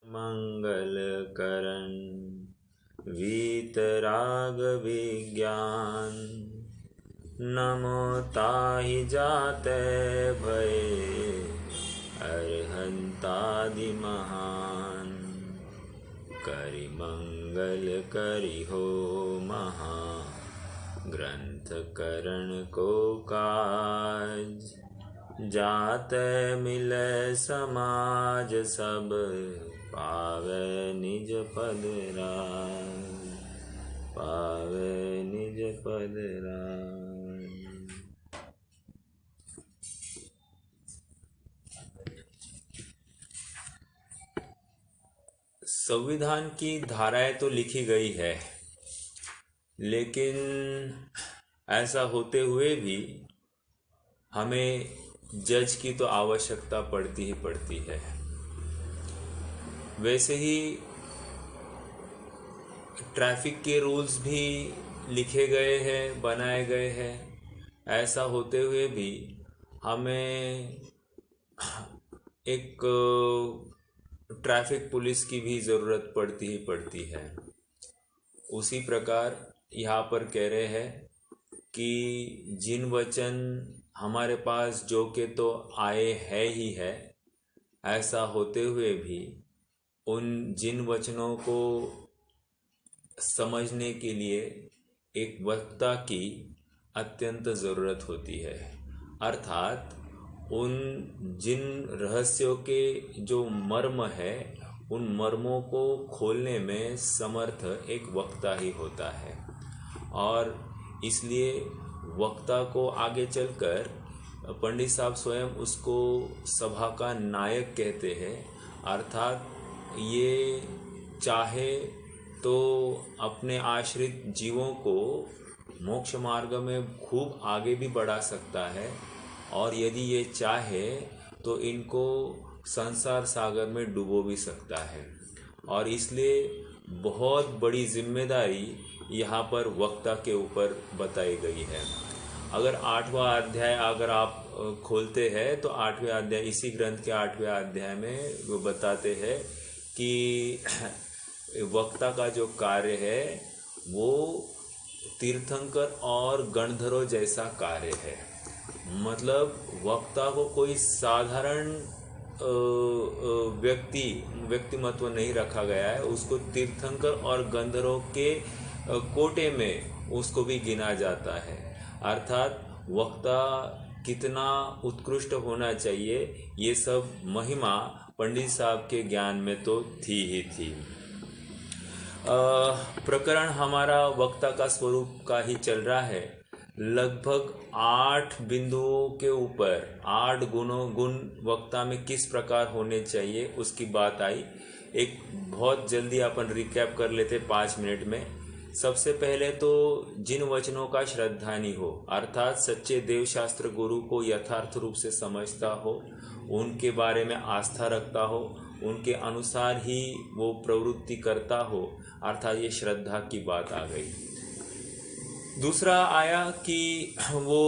मंगल करण वीतराग विज्ञान। नमो ताहि जाते भये अरहंतादि महान। करि मंगल करि हो महा ग्रंथ करण को काज। जाते मिले समाज सब पावे निज पद राज। पावे निज पद राज। संविधान की धाराएं तो लिखी गई है, लेकिन ऐसा होते हुए भी हमें जज की तो आवश्यकता पड़ती ही पड़ती है। वैसे ही ट्रैफिक के रूल्स भी लिखे गए हैं, बनाए गए हैं। ऐसा होते हुए भी हमें एक ट्रैफिक पुलिस की भी ज़रूरत पड़ती ही पड़ती है। उसी प्रकार यहाँ पर कह रहे हैं कि जिन वचन हमारे पास जो के तो आए है ही है, ऐसा होते हुए भी उन जिन वचनों को समझने के लिए एक वक्ता की अत्यंत ज़रूरत होती है। अर्थात उन जिन रहस्यों के जो मर्म है, उन मर्मों को खोलने में समर्थ एक वक्ता ही होता है। और इसलिए वक्ता को आगे चलकर पंडित साहब स्वयं उसको सभा का नायक कहते हैं। अर्थात ये चाहे तो अपने आश्रित जीवों को मोक्ष मार्ग में खूब आगे भी बढ़ा सकता है, और यदि ये चाहे तो इनको संसार सागर में डुबो भी सकता है। और इसलिए बहुत बड़ी जिम्मेदारी यहाँ पर वक्ता के ऊपर बताई गई है। अगर 8वां अध्याय अगर आप खोलते हैं तो 8वें अध्याय, इसी ग्रंथ के 8वें अध्याय में वो बताते हैं कि वक्ता का जो कार्य है वो तीर्थंकर और गणधरों जैसा कार्य है। मतलब वक्ता को कोई साधारण व्यक्तिमत्व नहीं रखा गया है, उसको तीर्थंकर और गंधर्वों के कोटे में उसको भी गिना जाता है। अर्थात वक्ता कितना उत्कृष्ट होना चाहिए, ये सब महिमा पंडित साहब के ज्ञान में तो थी ही थी। प्रकरण हमारा वक्ता का स्वरूप का ही चल रहा है। लगभग 8 बिंदुओं के ऊपर 8 गुण वक्ता में किस प्रकार होने चाहिए उसकी बात आई। एक बहुत जल्दी अपन रिकैप कर लेते 5 मिनट में। सबसे पहले तो जिन वचनों का श्रद्धानी हो, अर्थात सच्चे देवशास्त्र गुरु को यथार्थ रूप से समझता हो, उनके बारे में आस्था रखता हो, उनके अनुसार ही वो प्रवृत्ति करता हो, अर्थात ये श्रद्धा की बात आ गई। दूसरा आया कि वो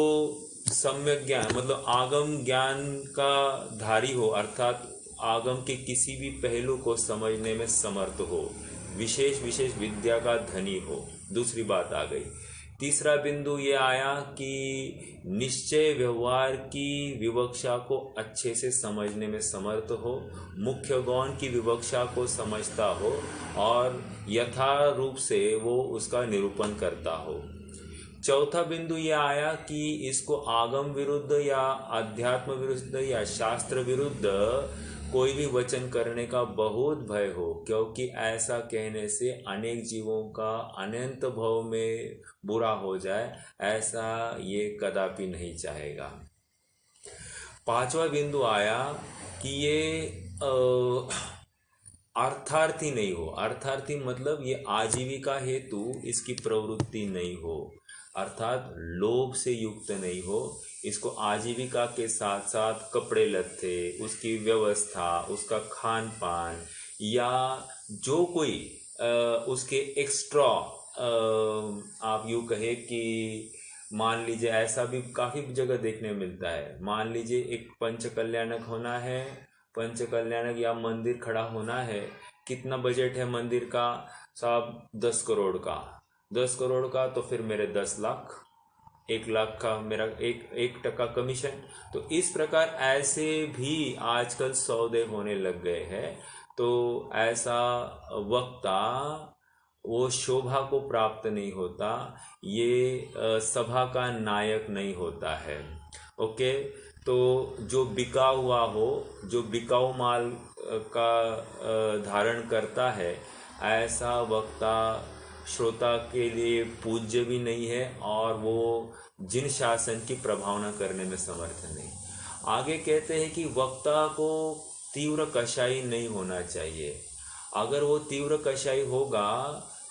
सम्यक ज्ञान मतलब आगम ज्ञान का धारी हो, अर्थात आगम के किसी भी पहलू को समझने में समर्थ हो, विशेष विद्या का धनी हो। दूसरी बात आ गई। तीसरा बिंदु ये आया कि निश्चय व्यवहार की विवक्षा को अच्छे से समझने में समर्थ हो, मुख्य गौण की विवक्षा को समझता हो और यथा रूप से वो उसका निरूपण करता हो। चौथा बिंदु ये आया कि इसको आगम विरुद्ध या अध्यात्म विरुद्ध या शास्त्र विरुद्ध कोई भी वचन करने का बहुत भय हो, क्योंकि ऐसा कहने से अनेक जीवों का अनंत भव में बुरा हो जाए, ऐसा ये कदापि नहीं चाहेगा। पांचवा बिंदु आया कि ये अर्थार्थी नहीं हो। अर्थार्थी मतलब ये आजीविका हेतु इसकी प्रवृत्ति नहीं हो, अर्थात लोभ से युक्त नहीं हो। इसको आजीविका के साथ साथ कपड़े लत्ते, उसकी व्यवस्था, उसका खान पान या जो कोई उसके एक्स्ट्रा आप यूँ कहे कि मान लीजिए ऐसा भी काफ़ी जगह देखने में मिलता है। मान लीजिए एक पंच कल्याणक होना है पंच कल्याणक या मंदिर खड़ा होना है, कितना बजट है मंदिर का? साहब 10 करोड़ का। 10 करोड़ का तो फिर मेरे 10 लाख, 1 लाख का मेरा 1% कमीशन। तो इस प्रकार ऐसे भी आजकल सौदे होने लग गए हैं। तो ऐसा वक्ता वो शोभा को प्राप्त नहीं होता, ये सभा का नायक नहीं होता है। ओके। तो जो बिका हुआ हो, जो बिकाऊ माल का धारण करता है, ऐसा वक्ता श्रोता के लिए पूज्य भी नहीं है और वो जिन शासन की प्रभावना करने में समर्थ नहीं। आगे कहते हैं कि वक्ता को तीव्र कषाई नहीं होना चाहिए। अगर वो तीव्र कषाई होगा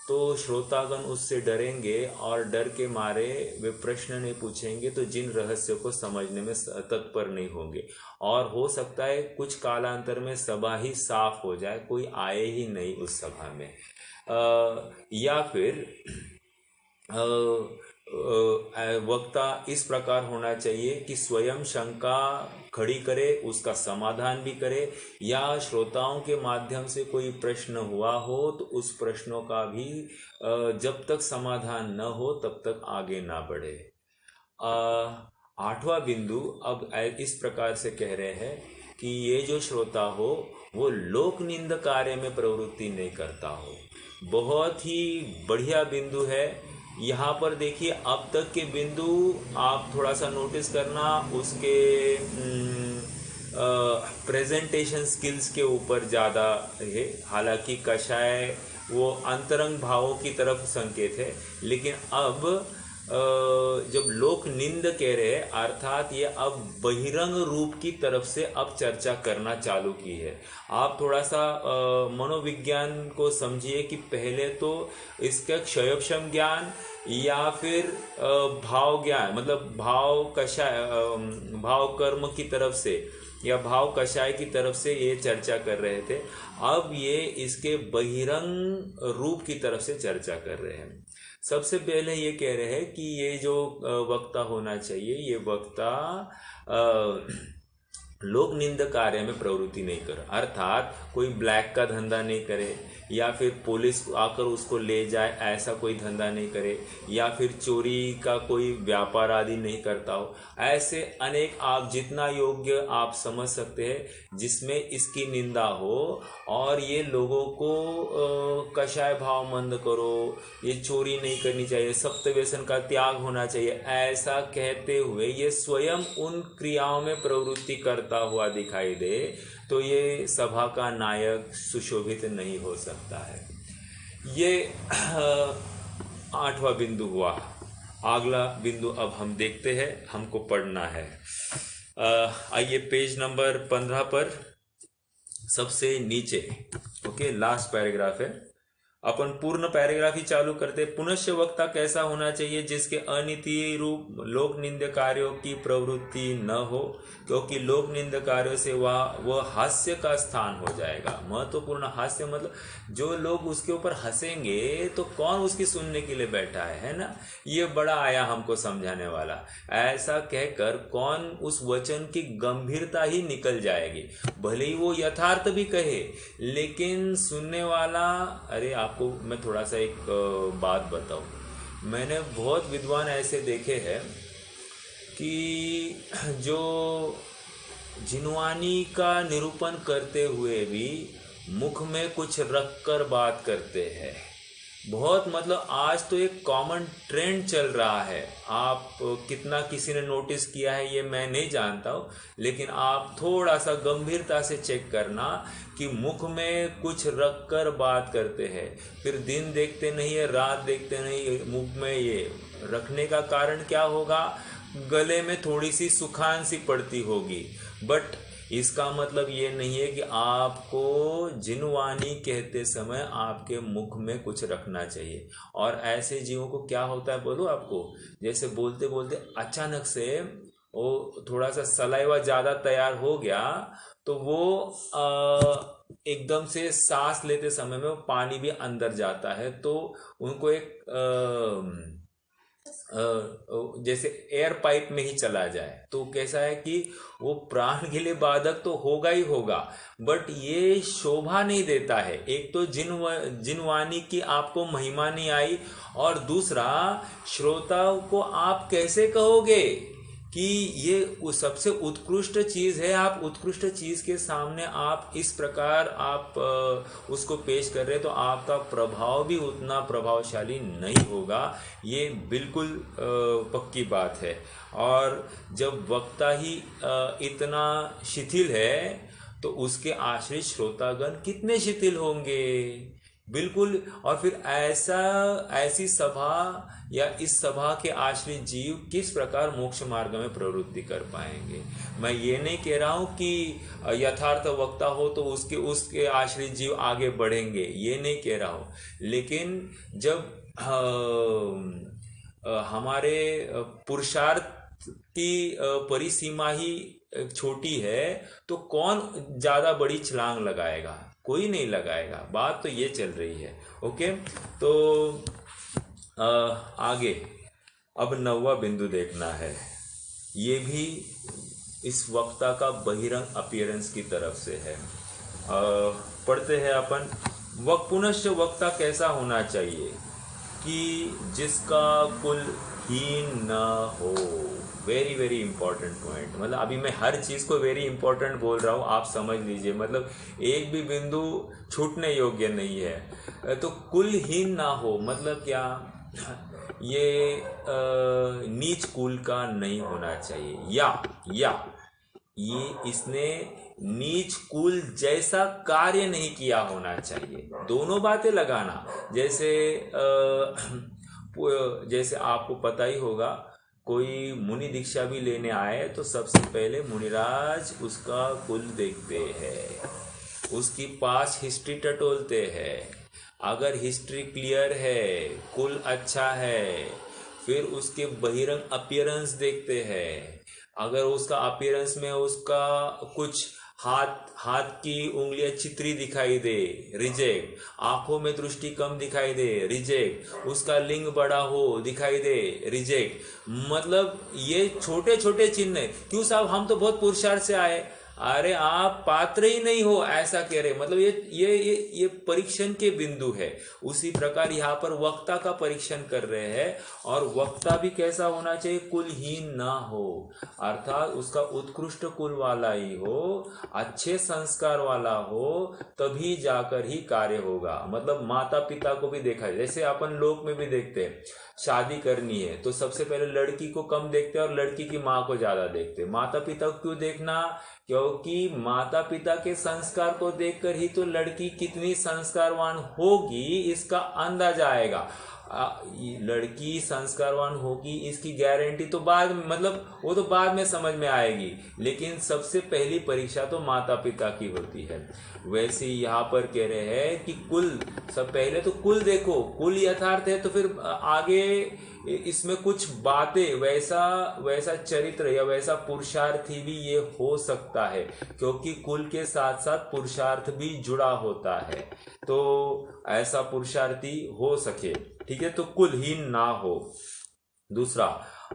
तो श्रोतागण उससे डरेंगे और डर के मारे वे प्रश्न नहीं पूछेंगे, तो जिन रहस्य को समझने में तत्पर नहीं होंगे। और हो सकता है कुछ कालांतर में सभा ही साफ हो जाए, कोई आए ही नहीं उस सभा में। या फिर वक्ता इस प्रकार होना चाहिए कि स्वयं शंका खड़ी करे, उसका समाधान भी करे, या श्रोताओं के माध्यम से कोई प्रश्न हुआ हो तो उस प्रश्नों का भी जब तक समाधान न हो तब तक आगे ना बढ़े। 8वां बिंदु अब इस प्रकार से कह रहे हैं कि ये जो श्रोता हो वो लोक निंद कार्य में प्रवृत्ति नहीं करता हो। बहुत ही बढ़िया बिंदु है। यहाँ पर देखिए, अब तक के बिंदु आप थोड़ा सा नोटिस करना, उसके प्रेजेंटेशन स्किल्स के ऊपर ज़्यादा है। हालांकि कषाय वो अंतरंग भावों की तरफ संकेत है, लेकिन अब जब लोक निंद कह रहे हैं, अर्थात ये अब बहिरंग रूप की तरफ से अब चर्चा करना चालू की है। आप थोड़ा सा मनोविज्ञान को समझिए कि पहले तो इसका क्षयोक्षम ज्ञान या फिर भाव ज्ञान, मतलब भाव कषाय, भाव कर्म की तरफ से या भाव कषाय की तरफ से ये चर्चा कर रहे थे। अब ये इसके बहिरंग रूप की तरफ से चर्चा कर रहे हैं। सबसे पहले ये कह रहे हैं कि ये जो वक्ता होना चाहिए, ये वक्ता लोक निंद कार्य में प्रवृत्ति नहीं करे, अर्थात कोई ब्लैक का धंधा नहीं करे, या फिर पुलिस आकर उसको ले जाए ऐसा कोई धंधा नहीं करे, या फिर चोरी का कोई व्यापार आदि नहीं करता हो। ऐसे अनेक आप जितना योग्य आप समझ सकते हैं जिसमें इसकी निंदा हो, और ये लोगों को कषाय भाव मंद करो, ये चोरी नहीं करनी चाहिए, सप्त व्यसन का त्याग होना चाहिए, ऐसा कहते हुए ये स्वयं उन क्रियाओं में प्रवृत्ति करता हुआ दिखाई दे, तो ये सभा का नायक सुशोभित नहीं हो सकता है। ये 8वां बिंदु हुआ। अगला बिंदु अब हम देखते हैं, हमको पढ़ना है। आइए पेज नंबर 15 पर सबसे नीचे, ओके, लास्ट पैराग्राफ है। अपन पूर्ण पैराग्राफ ही चालू करते। पुनश्च वक्ता कैसा होना चाहिए? जिसके अनिति रूप लोक निंद कार्यों की प्रवृत्ति न हो, क्योंकि लोक निंद कार्यों से वह हास्य का स्थान हो जाएगा। महत्वपूर्ण हास्य मतलब जो लोग उसके ऊपर हंसेंगे तो कौन उसकी सुनने के लिए बैठा है ना? ये बड़ा आया हमको समझाने वाला। ऐसा कहकर कौन उस वचन की गंभीरता ही निकल जाएगी। भले ही वो यथार्थ भी कहे, लेकिन सुनने वाला, अरे आपको मैं थोड़ा सा एक बात बताऊं, मैंने बहुत विद्वान ऐसे देखे हैं कि जो जिनवानी का निरूपण करते हुए भी मुख में कुछ रख कर बात करते हैं। बहुत मतलब आज तो एक कॉमन ट्रेंड चल रहा है। आप कितना किसी ने नोटिस किया है ये मैं नहीं जानता हूँ, लेकिन आप थोड़ा सा गंभीरता से चेक करना कि मुख में कुछ रख कर बात करते हैं, फिर दिन देखते नहीं है, रात देखते नहीं, मुख में ये रखने का कारण क्या होगा? गले में थोड़ी सी सुखान सी पड़ती होगी, बट इसका मतलब ये नहीं है कि आपको जिनवानी कहते समय आपके मुख में कुछ रखना चाहिए। और ऐसे जीवों को क्या होता है बोलो आपको, जैसे बोलते बोलते अचानक से वो थोड़ा सा सलाइवा ज़्यादा तैयार हो गया, तो वो एकदम से सांस लेते समय में वो पानी भी अंदर जाता है, तो उनको एक जैसे एयर पाइप में ही चला जाए, तो कैसा है कि वो प्राण के लिए बाधक तो होगा ही होगा, बट ये शोभा नहीं देता है। एक तो जिन वाणी की आपको महिमा नहीं आई, और दूसरा श्रोताओं को आप कैसे कहोगे कि ये सबसे उत्कृष्ट चीज है। आप उत्कृष्ट चीज के सामने आप इस प्रकार आप उसको पेश कर रहे हैं, तो आपका प्रभाव भी उतना प्रभावशाली नहीं होगा। ये बिल्कुल पक्की बात है। और जब वक्ता ही इतना शिथिल है, तो उसके आश्रित श्रोतागण कितने शिथिल होंगे। बिल्कुल। और फिर ऐसी सभा या इस सभा के आश्रित जीव किस प्रकार मोक्ष मार्ग में प्रवृत्ति कर पाएंगे। मैं ये नहीं कह रहा हूं कि यथार्थ वक्ता हो तो उसके आश्रित जीव आगे बढ़ेंगे, ये नहीं कह रहा हूं। लेकिन जब हमारे पुरुषार्थ की परिसीमा ही छोटी है, तो कौन ज्यादा बड़ी छलांग लगाएगा? कोई नहीं लगाएगा। बात तो ये चल रही है। ओके, तो आगे अब 9वां बिंदु देखना है। ये भी इस वक्ता का बहिरंग अपीयरेंस की तरफ से है। पढ़ते हैं अपन। पुनश्च वक्ता कैसा होना चाहिए कि जिसका कुल हीन न हो। Very very important point. मतलब अभी मैं हर चीज को वेरी इंपॉर्टेंट बोल रहा हूँ, आप समझ लीजिए। मतलब एक भी बिंदु छूटने योग्य नहीं है। तो कुल हीन ना हो मतलब क्या? ये नीच कुल का नहीं होना चाहिए, या ये इसने नीच कुल जैसा कार्य नहीं किया होना चाहिए। दोनों बातें लगाना। जैसे आपको पता ही होगा, कोई मुनि दीक्षा भी लेने आए तो सबसे पहले मुनिराज उसका कुल देखते हैं, उसकी पास हिस्ट्री टटोलते हैं। अगर हिस्ट्री क्लियर है, कुल अच्छा है, फिर उसके बहिरंग अपीयरेंस देखते हैं। अगर उसका अपीयरेंस में उसका कुछ हाथ की उंगलियां चित्री दिखाई दे, रिजेक्ट। आंखों में दृष्टि कम दिखाई दे, रिजेक्ट। उसका लिंग बड़ा हो दिखाई दे, रिजेक्ट। मतलब ये छोटे छोटे चिन्ह। क्यों साहब, हम तो बहुत पुरुषार्थ से आए। अरे आप पात्र ही नहीं हो, ऐसा कह रहे। मतलब ये परीक्षण के बिंदु है। उसी प्रकार यहाँ पर वक्ता का परीक्षण कर रहे हैं। और वक्ता भी कैसा होना चाहिए? कुलहीन ना हो, अर्थात उसका उत्कृष्ट कुल वाला ही हो, अच्छे संस्कार वाला हो, तभी जाकर ही कार्य होगा। मतलब माता पिता को भी देखा है। जैसे अपन लोक में भी देखते हैं, शादी करनी है तो सबसे पहले लड़की को कम देखते हैं और लड़की की माँ को ज्यादा देखते हैं। माता पिता को क्यों देखना? क्योंकि माता पिता के संस्कार को देखकर ही तो लड़की कितनी संस्कारवान होगी इसका अंदाजा आएगा। लड़की संस्कारवान होगी इसकी गारंटी तो बाद में, मतलब वो तो बाद में समझ में आएगी। लेकिन सबसे पहली परीक्षा तो माता पिता की होती है। वैसे यहाँ पर कह रहे हैं कि कुल, सब पहले तो कुल देखो। कुल यथार्थ है तो फिर आगे इसमें कुछ बातें, वैसा चरित्र या वैसा पुरुषार्थी भी ये हो सकता है, क्योंकि कुल के साथ साथ पुरुषार्थ भी जुड़ा होता है। तो ऐसा पुरुषार्थी हो सके, ठीक है। तो कुलहीन ना हो। दूसरा,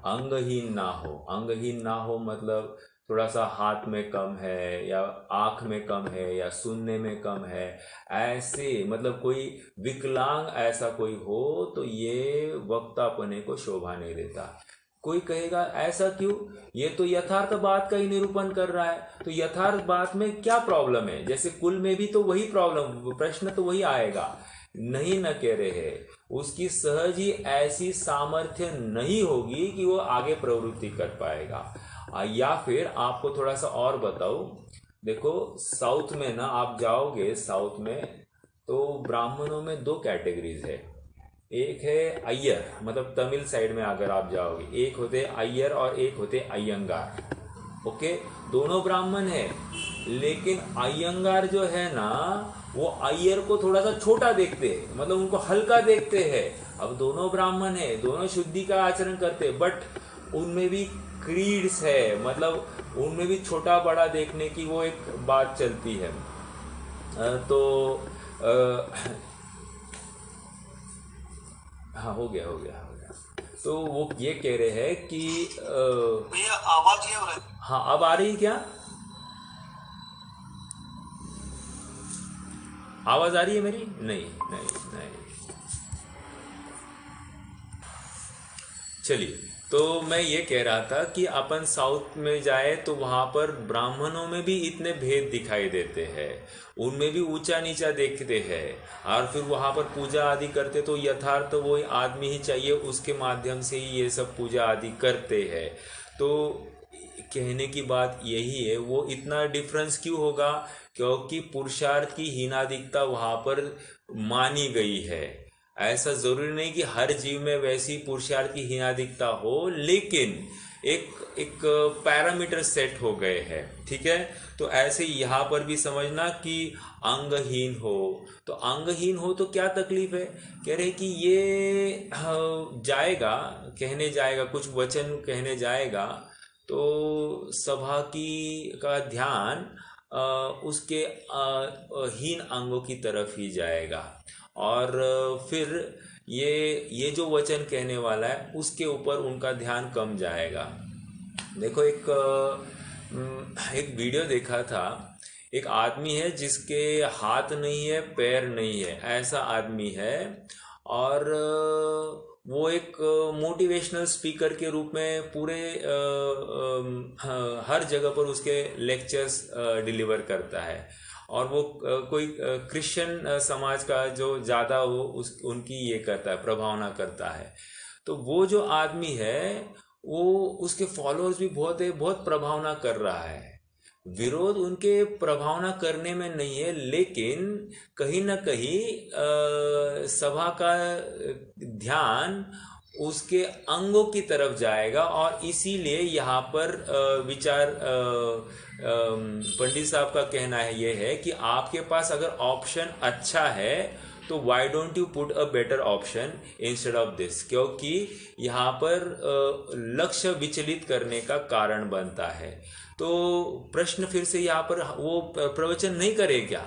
अंगहीन ना हो। अंगहीन ना हो मतलब थोड़ा सा हाथ में कम है, या आंख में कम है, या सुनने में कम है, ऐसे मतलब कोई विकलांग ऐसा कोई हो तो ये वक्तापने को शोभा नहीं देता। कोई कहेगा ऐसा क्यों? ये तो यथार्थ बात का ही निरूपण कर रहा है, तो यथार्थ बात में क्या प्रॉब्लम है? जैसे कुल में भी तो वही प्रॉब्लम, प्रश्न तो वही आएगा। नहीं न कह रहे हैं, उसकी सहज ही ऐसी सामर्थ्य नहीं होगी कि वो आगे प्रवृत्ति कर पाएगा। या फिर आपको थोड़ा सा और बताऊं, देखो साउथ में ना, आप जाओगे साउथ में तो ब्राह्मणों में दो कैटेगरीज है। एक है अय्यर, मतलब तमिल साइड में अगर आप जाओगे, एक होते अय्यर और एक होते अयंगार। ओके, दोनों ब्राह्मण है, लेकिन अयंगार जो है ना, वो अय्यर को थोड़ा सा छोटा देखते हैं, मतलब उनको हल्का देखते हैं। अब दोनों ब्राह्मण है, दोनों शुद्धि का आचरण करते हैं, बट उनमें भी क्रीड्स है, मतलब उनमें भी छोटा बड़ा देखने की वो एक बात चलती है। तो हाँ, हो गया। तो वो ये कह रहे हैं कि भैया आवाज ये हो रहा है। हाँ, अब आ रही क्या? आवाज आ रही है मेरी? नहीं, नहीं, नहीं। चलिए, तो मैं ये कह रहा था कि अपन साउथ में जाए तो वहाँ पर ब्राह्मणों में भी इतने भेद दिखाई देते हैं, उनमें भी ऊंचा नीचा देखते हैं, और फिर वहाँ पर पूजा आदि करते तो यथार्थ वो आदमी ही चाहिए, उसके माध्यम से ही ये सब पूजा आदि करते हैं। तो कहने की बात यही है, वो इतना डिफरेंस क्यों होगा? क्योंकि पुरुषार्थ की हीनाधिकता वहाँ पर मानी गई है। ऐसा जरूरी नहीं कि हर जीव में वैसी पुरुषार्थ की हीनाधिकता हो, लेकिन एक एक पैरामीटर सेट हो गए हैं, ठीक है। तो ऐसे यहाँ पर भी समझना कि अंगहीन हो, तो अंगहीन हो तो क्या तकलीफ है? कह रहे कि ये जाएगा, कहने जाएगा, कुछ वचन कहने जाएगा, तो सभा की का ध्यान उसके हीन अंगों की तरफ ही जाएगा, और फिर ये जो वचन कहने वाला है उसके ऊपर उनका ध्यान कम जाएगा। देखो, एक वीडियो देखा था, एक आदमी है जिसके हाथ नहीं है, पैर नहीं है, ऐसा आदमी है, और वो एक मोटिवेशनल स्पीकर के रूप में पूरे हर जगह पर उसके लेक्चर्स डिलीवर करता है, और वो कोई क्रिश्चियन समाज का जो ज़्यादा वो उस उनकी ये करता है, प्रभावना करता है। तो वो जो आदमी है, वो उसके फॉलोअर्स भी बहुत है, बहुत प्रभावना कर रहा है। विरोध उनके प्रभावना करने में नहीं है, लेकिन कहीं ना कहीं सभा का ध्यान उसके अंगों की तरफ जाएगा, और इसीलिए यहाँ पर पंडित साहब का कहना है ये है कि आपके पास अगर ऑप्शन अच्छा है तो why don't you put a better option instead of this, क्योंकि यहाँ पर लक्ष्य विचलित करने का कारण बनता है। तो प्रश्न फिर से यहाँ पर, वो प्रवचन नहीं करे क्या?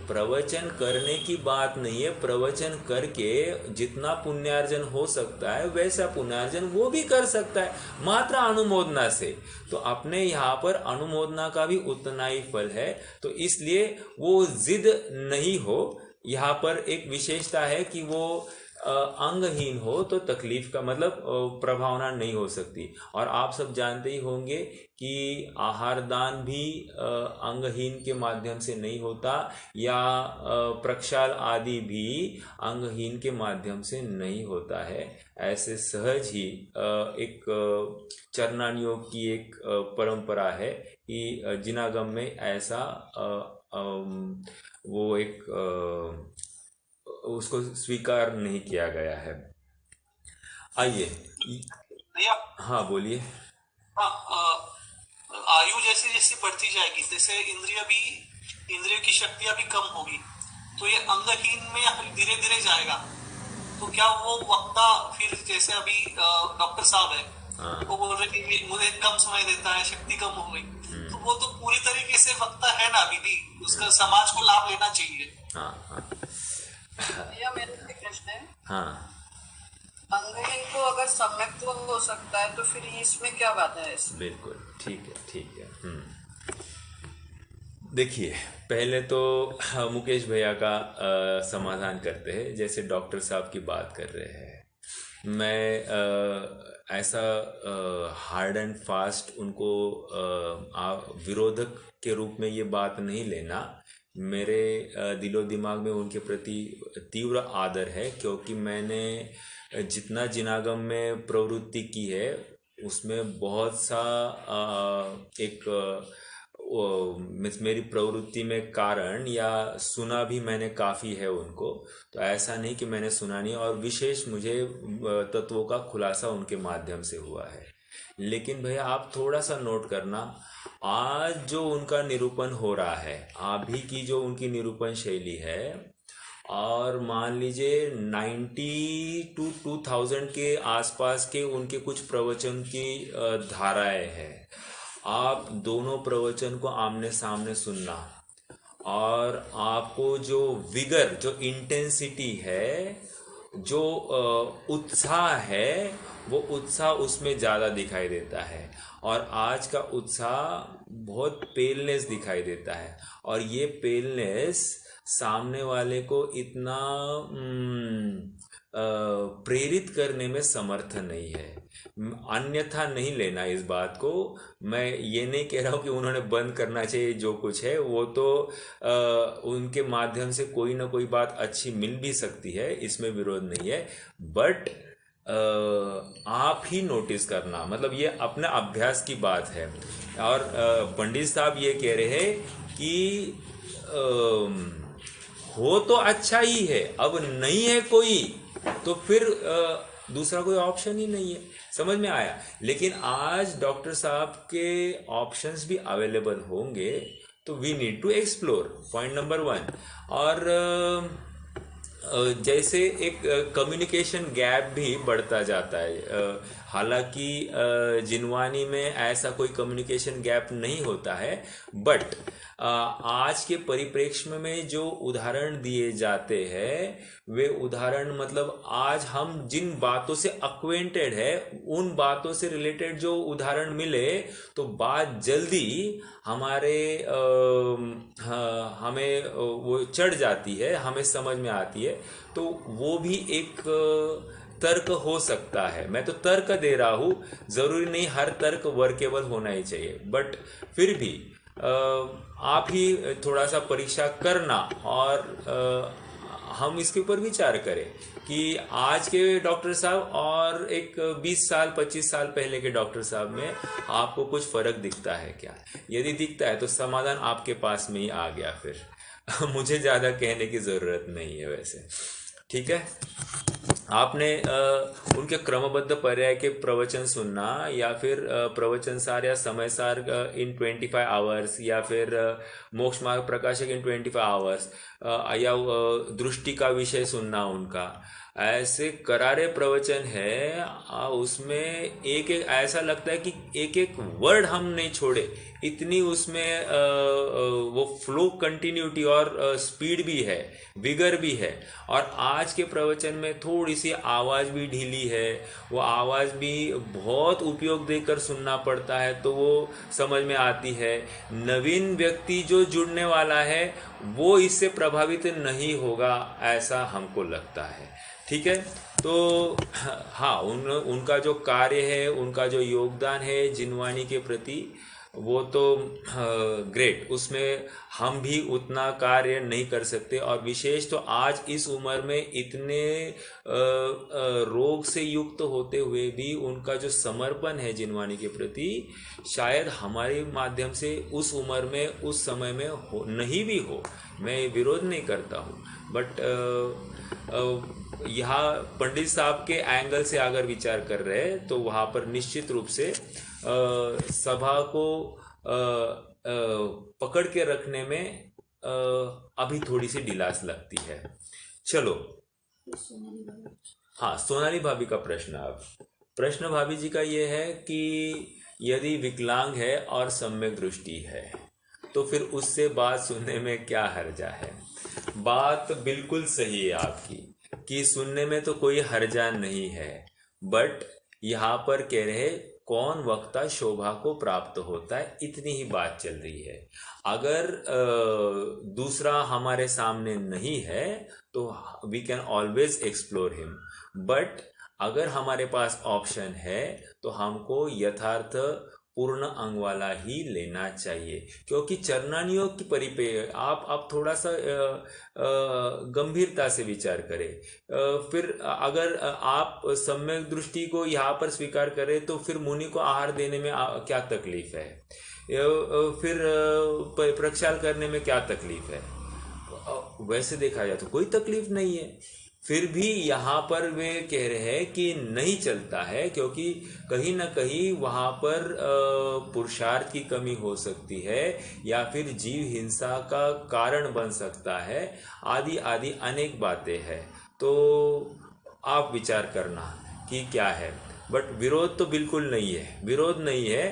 प्रवचन करने की बात नहीं है, प्रवचन करके जितना पुण्यार्जन हो सकता है वैसा पुण्यार्जन वो भी कर सकता है, मात्र अनुमोदना से। तो अपने यहाँ पर अनुमोदना का भी उतना ही फल है, तो इसलिए वो जिद नहीं हो। यहाँ पर एक विशेषता है कि वो अंगहीन हो तो तकलीफ का मतलब प्रभावना नहीं हो सकती। और आप सब जानते ही होंगे कि आहार दान भी अंगहीन के माध्यम से नहीं होता, या प्रक्षाल आदि भी अंगहीन के माध्यम से नहीं होता है। ऐसे सहज ही एक चरणान योग की एक परंपरा है कि जिनागम में ऐसा वो एक उसको स्वीकार नहीं किया गया है। आइए। भैया हाँ, बोलिए। हाँ, आयु जैसे जैसे बढ़ती जाएगी जैसे इंद्रियों की शक्तियां भी कम होगी, तो ये अंगहीन में धीरे धीरे जाएगा। तो क्या वो वक्ता फिर जैसे अभी डॉक्टर साहब है, हाँ। वो बोल रहे कि मुझे कम समय देता है, शक्ति कम हो गई, तो वो तो पूरी तरीके से वक्ता है ना अभी भी, उसका समाज को लाभ लेना चाहिए। हाँ। हाँ। भैया मेरा एक प्रश्न है, हाँ, अंगहीन को अगर सम्यक तो हो सकता है तो फिर इसमें क्या बाधा है इसमें? बिल्कुल ठीक है, ठीक है। देखिए, पहले तो मुकेश भैया का समाधान करते हैं। जैसे डॉक्टर साहब की बात कर रहे हैं, मैं ऐसा हार्ड एंड फास्ट उनको विरोधक के रूप में ये बात नहीं लेना। मेरे दिलो दिमाग में उनके प्रति तीव्र आदर है, क्योंकि मैंने जितना जिनागम में प्रवृत्ति की है उसमें बहुत सा एक मेरी प्रवृत्ति में कारण, या सुना भी मैंने काफ़ी है उनको। तो ऐसा नहीं कि मैंने सुना नहीं, और विशेष मुझे तत्वों का खुलासा उनके माध्यम से हुआ है। लेकिन भैया आप थोड़ा सा नोट करना, आज जो उनका निरूपण हो रहा है, अभी की जो उनकी निरूपण शैली है, और मान लीजिए 90 to 2000 के आसपास के उनके कुछ प्रवचन की धाराएं हैं। आप दोनों प्रवचन को आमने सामने सुनना, और आपको जो विगर, जो इंटेंसिटी है, जो उत्साह है वो उत्साह उसमें ज़्यादा दिखाई देता है, और आज का उत्साह बहुत पेलनेस दिखाई देता है, और ये पेलनेस सामने वाले को इतना प्रेरित करने में समर्थ नहीं है। अन्यथा नहीं लेना इस बात को। मैं ये नहीं कह रहा हूँ कि उन्होंने बंद करना चाहिए जो कुछ है, वो तो उनके माध्यम से कोई ना कोई बात अच्छी मिल भी सकती है, इसमें विरोध नहीं है। बट आप ही नोटिस करना, मतलब ये अपने अभ्यास की बात है। और पंडित साहब ये कह रहे हैं कि हो तो अच्छा ही है, अब नहीं है कोई तो फिर दूसरा कोई ऑप्शन ही नहीं है। समझ में आया? लेकिन आज डॉक्टर साहब के ऑप्शंस भी अवेलेबल होंगे, तो we need to explore, point number 1। और जैसे एक कम्युनिकेशन गैप भी बढ़ता जाता है। हालांकि जिनवानी में ऐसा कोई कम्युनिकेशन गैप नहीं होता है, बट आज के परिप्रेक्ष्य में जो उदाहरण दिए जाते हैं वे उदाहरण, मतलब आज हम जिन बातों से अक्वेंटेड है उन बातों से रिलेटेड जो उदाहरण मिले तो बात जल्दी हमारे हमें वो चढ़ जाती है, हमें समझ में आती है। तो वो भी एक तर्क हो सकता है। मैं तो तर्क दे रहा हूँ, ज़रूरी नहीं हर तर्क वर्केबल होना ही चाहिए, बट फिर भी आप ही थोड़ा सा परीक्षा करना और हम इसके ऊपर विचार करें कि आज के डॉक्टर साहब और एक 20 साल 25 साल पहले के डॉक्टर साहब में आपको कुछ फर्क दिखता है क्या? यदि दिखता है तो समाधान आपके पास में ही आ गया, फिर मुझे ज़्यादा कहने की ज़रूरत नहीं है वैसे। ठीक है, आपने उनके क्रमबद्ध पर्याय के प्रवचन सुनना, या फिर प्रवचन सार या समय सार इन 25 आवर्स, या फिर मोक्ष मार्ग प्रकाशक इन 25 आवर्स, या दृष्टि का विषय सुनना उनका, ऐसे करारे प्रवचन है। उसमें एक एक ऐसा लगता है कि एक एक वर्ड हम नहीं छोड़े, इतनी उसमें वो फ्लो कंटिन्यूटी और स्पीड भी है, विगर भी है। और आज के प्रवचन में थोड़ी सी आवाज़ भी ढीली है, वो आवाज़ भी बहुत उपयोग देकर सुनना पड़ता है तो वो समझ में आती है। नवीन व्यक्ति जो जुड़ने वाला है वो इससे प्रभावित नहीं होगा, ऐसा हमको लगता है। ठीक है, तो हाँ, उनका जो कार्य है, उनका जो योगदान है जिनवानी के प्रति, वो तो ग्रेट, उसमें हम भी उतना कार्य नहीं कर सकते। और विशेष तो आज इस उम्र में इतने रोग से युक्त होते हुए भी उनका जो समर्पण है जिनवानी के प्रति, शायद हमारे माध्यम से उस उम्र में उस समय में नहीं भी हो। मैं विरोध नहीं करता हूँ, बट यहाँ पंडित साहब के एंगल से अगर विचार कर रहे हैं तो वहाँ पर निश्चित रूप से सभा को पकड़ के रखने में अभी थोड़ी सी ढिलास लगती है। चलो, हाँ, सोनाली भाभी का प्रश्न। अब प्रश्न भाभी जी का ये है कि यदि विकलांग है और सम्यक दृष्टि है तो फिर उससे बात सुनने में क्या हर्जा है? बात बिल्कुल सही है आपकी कि सुनने में तो कोई हर्जा नहीं है, बट यहाँ पर कह रहे कौन वक्ता शोभा को प्राप्त होता है, इतनी ही बात चल रही है। अगर दूसरा हमारे सामने नहीं है तो we can always explore him, but अगर हमारे पास ऑप्शन है तो हमको यथार्थ पूर्ण अंग वाला ही लेना चाहिए, क्योंकि चरणानियों की परिपेय आप थोड़ा सा गंभीरता से विचार करें। फिर अगर आप सम्यक दृष्टि को यहाँ पर स्वीकार करें तो फिर मुनि को आहार देने में क्या तकलीफ है? फिर प्रक्षाल करने में क्या तकलीफ है? वैसे देखा जाए तो कोई तकलीफ नहीं है। फिर भी यहाँ पर वे कह रहे हैं कि नहीं चलता है, क्योंकि कहीं ना कहीं वहाँ पर पुरुषार्थ की कमी हो सकती है, या फिर जीव हिंसा का कारण बन सकता है, आदि आदि अनेक बातें हैं। तो आप विचार करना कि क्या है, बट विरोध तो बिल्कुल नहीं है, विरोध नहीं है।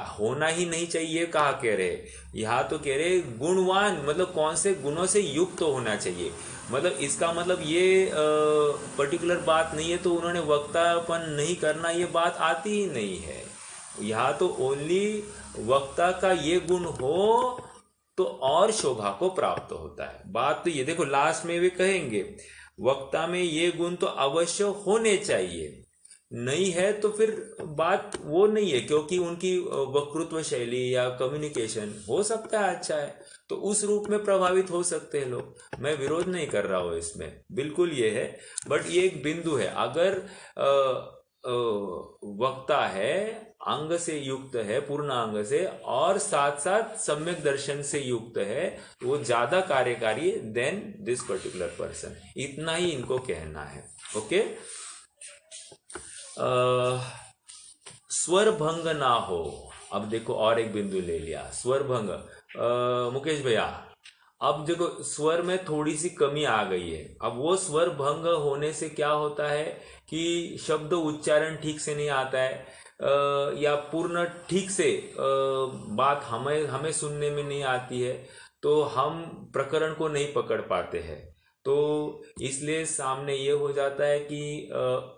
होना ही नहीं चाहिए कहा कह रहे, यहाँ तो कह रहे गुणवान, मतलब कौन से गुणों से युक्त तो होना चाहिए। मतलब इसका मतलब ये पर्टिकुलर बात नहीं है तो उन्होंने वक्तापन नहीं करना, ये बात आती ही नहीं है। यहाँ तो ओनली वक्ता का ये गुण हो तो और शोभा को प्राप्त होता है। बात तो ये देखो, लास्ट में वे कहेंगे वक्ता में ये गुण तो अवश्य होने चाहिए, नहीं है तो फिर बात वो नहीं है, क्योंकि उनकी वक्तृत्व शैली या कम्युनिकेशन हो सकता है अच्छा है, तो उस रूप में प्रभावित हो सकते हैं लोग। मैं विरोध नहीं कर रहा हूँ इसमें, बिल्कुल ये है, बट ये एक बिंदु है। अगर वक्ता है, अंग से युक्त है, पूर्ण अंग से, और साथ साथ सम्यक दर्शन से युक्त है, तो वो ज्यादा कार्यकारी देन दिस पर्टिकुलर पर्सन, इतना ही इनको कहना है। ओके, स्वर भंग ना हो। अब देखो और एक बिंदु ले लिया, स्वर भंग। मुकेश भैया, अब देखो स्वर में थोड़ी सी कमी आ गई है। अब वो स्वर भंग होने से क्या होता है कि शब्द उच्चारण ठीक से नहीं आता है, या पूर्ण ठीक से बात हमें सुनने में नहीं आती है, तो हम प्रकरण को नहीं पकड़ पाते हैं। तो इसलिए सामने ये हो जाता है कि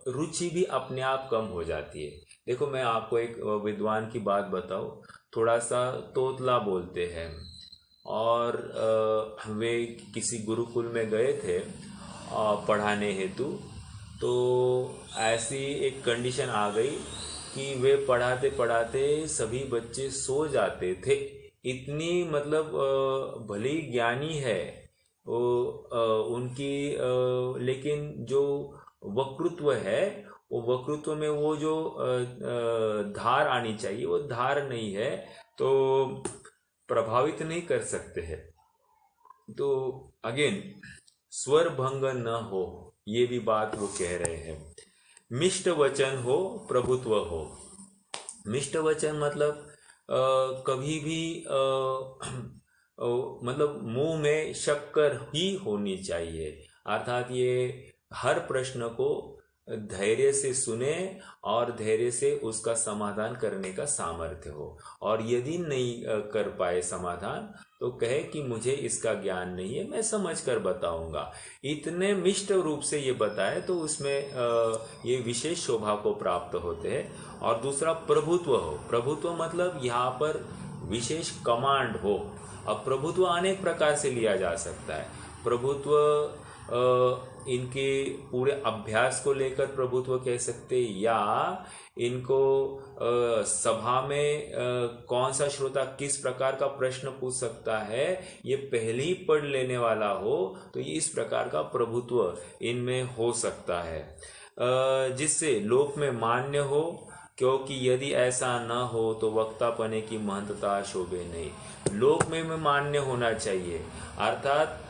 रुचि भी अपने आप कम हो जाती है। देखो मैं आपको एक विद्वान की बात बताऊं, थोड़ा सा तोतला बोलते हैं, और वे किसी गुरुकुल में गए थे पढ़ाने हेतु। तो ऐसी एक कंडीशन आ गई कि वे पढ़ाते पढ़ाते सभी बच्चे सो जाते थे। इतनी मतलब भले ही ज्ञानी है वो उनकी, लेकिन जो वक्तृत्व है, वो वक्तृत्व में वो जो धार आनी चाहिए वो धार नहीं है, तो प्रभावित नहीं कर सकते हैं। तो अगेन स्वर भंग न हो, ये भी बात वो कह रहे हैं। मिष्ट वचन हो, प्रभुत्व हो। मिष्ट वचन मतलब कभी भी मतलब मुंह में शक्कर ही होनी चाहिए, अर्थात ये हर प्रश्न को धैर्य से सुने और धैर्य से उसका समाधान करने का सामर्थ्य हो, और यदि नहीं कर पाए समाधान तो कहे कि मुझे इसका ज्ञान नहीं है, मैं समझ कर बताऊंगा। इतने मिष्ट रूप से ये बताए तो उसमें ये विशेष शोभा को प्राप्त होते हैं। और दूसरा प्रभुत्व हो। प्रभुत्व मतलब यहाँ पर विशेष कमांड हो। अब प्रभुत्व अनेक प्रकार से लिया जा सकता है। प्रभुत्व इनके पूरे अभ्यास को लेकर प्रभुत्व कह सकते, या इनको सभा में कौन सा श्रोता किस प्रकार का प्रश्न पूछ सकता है ये पहले ही पढ़ लेने वाला हो, तो ये इस प्रकार का प्रभुत्व इनमें हो सकता है, जिससे लोक में मान्य हो। क्योंकि यदि ऐसा न हो तो वक्तापने की महंतता शोभे नहीं। लोक में मान्य होना चाहिए, अर्थात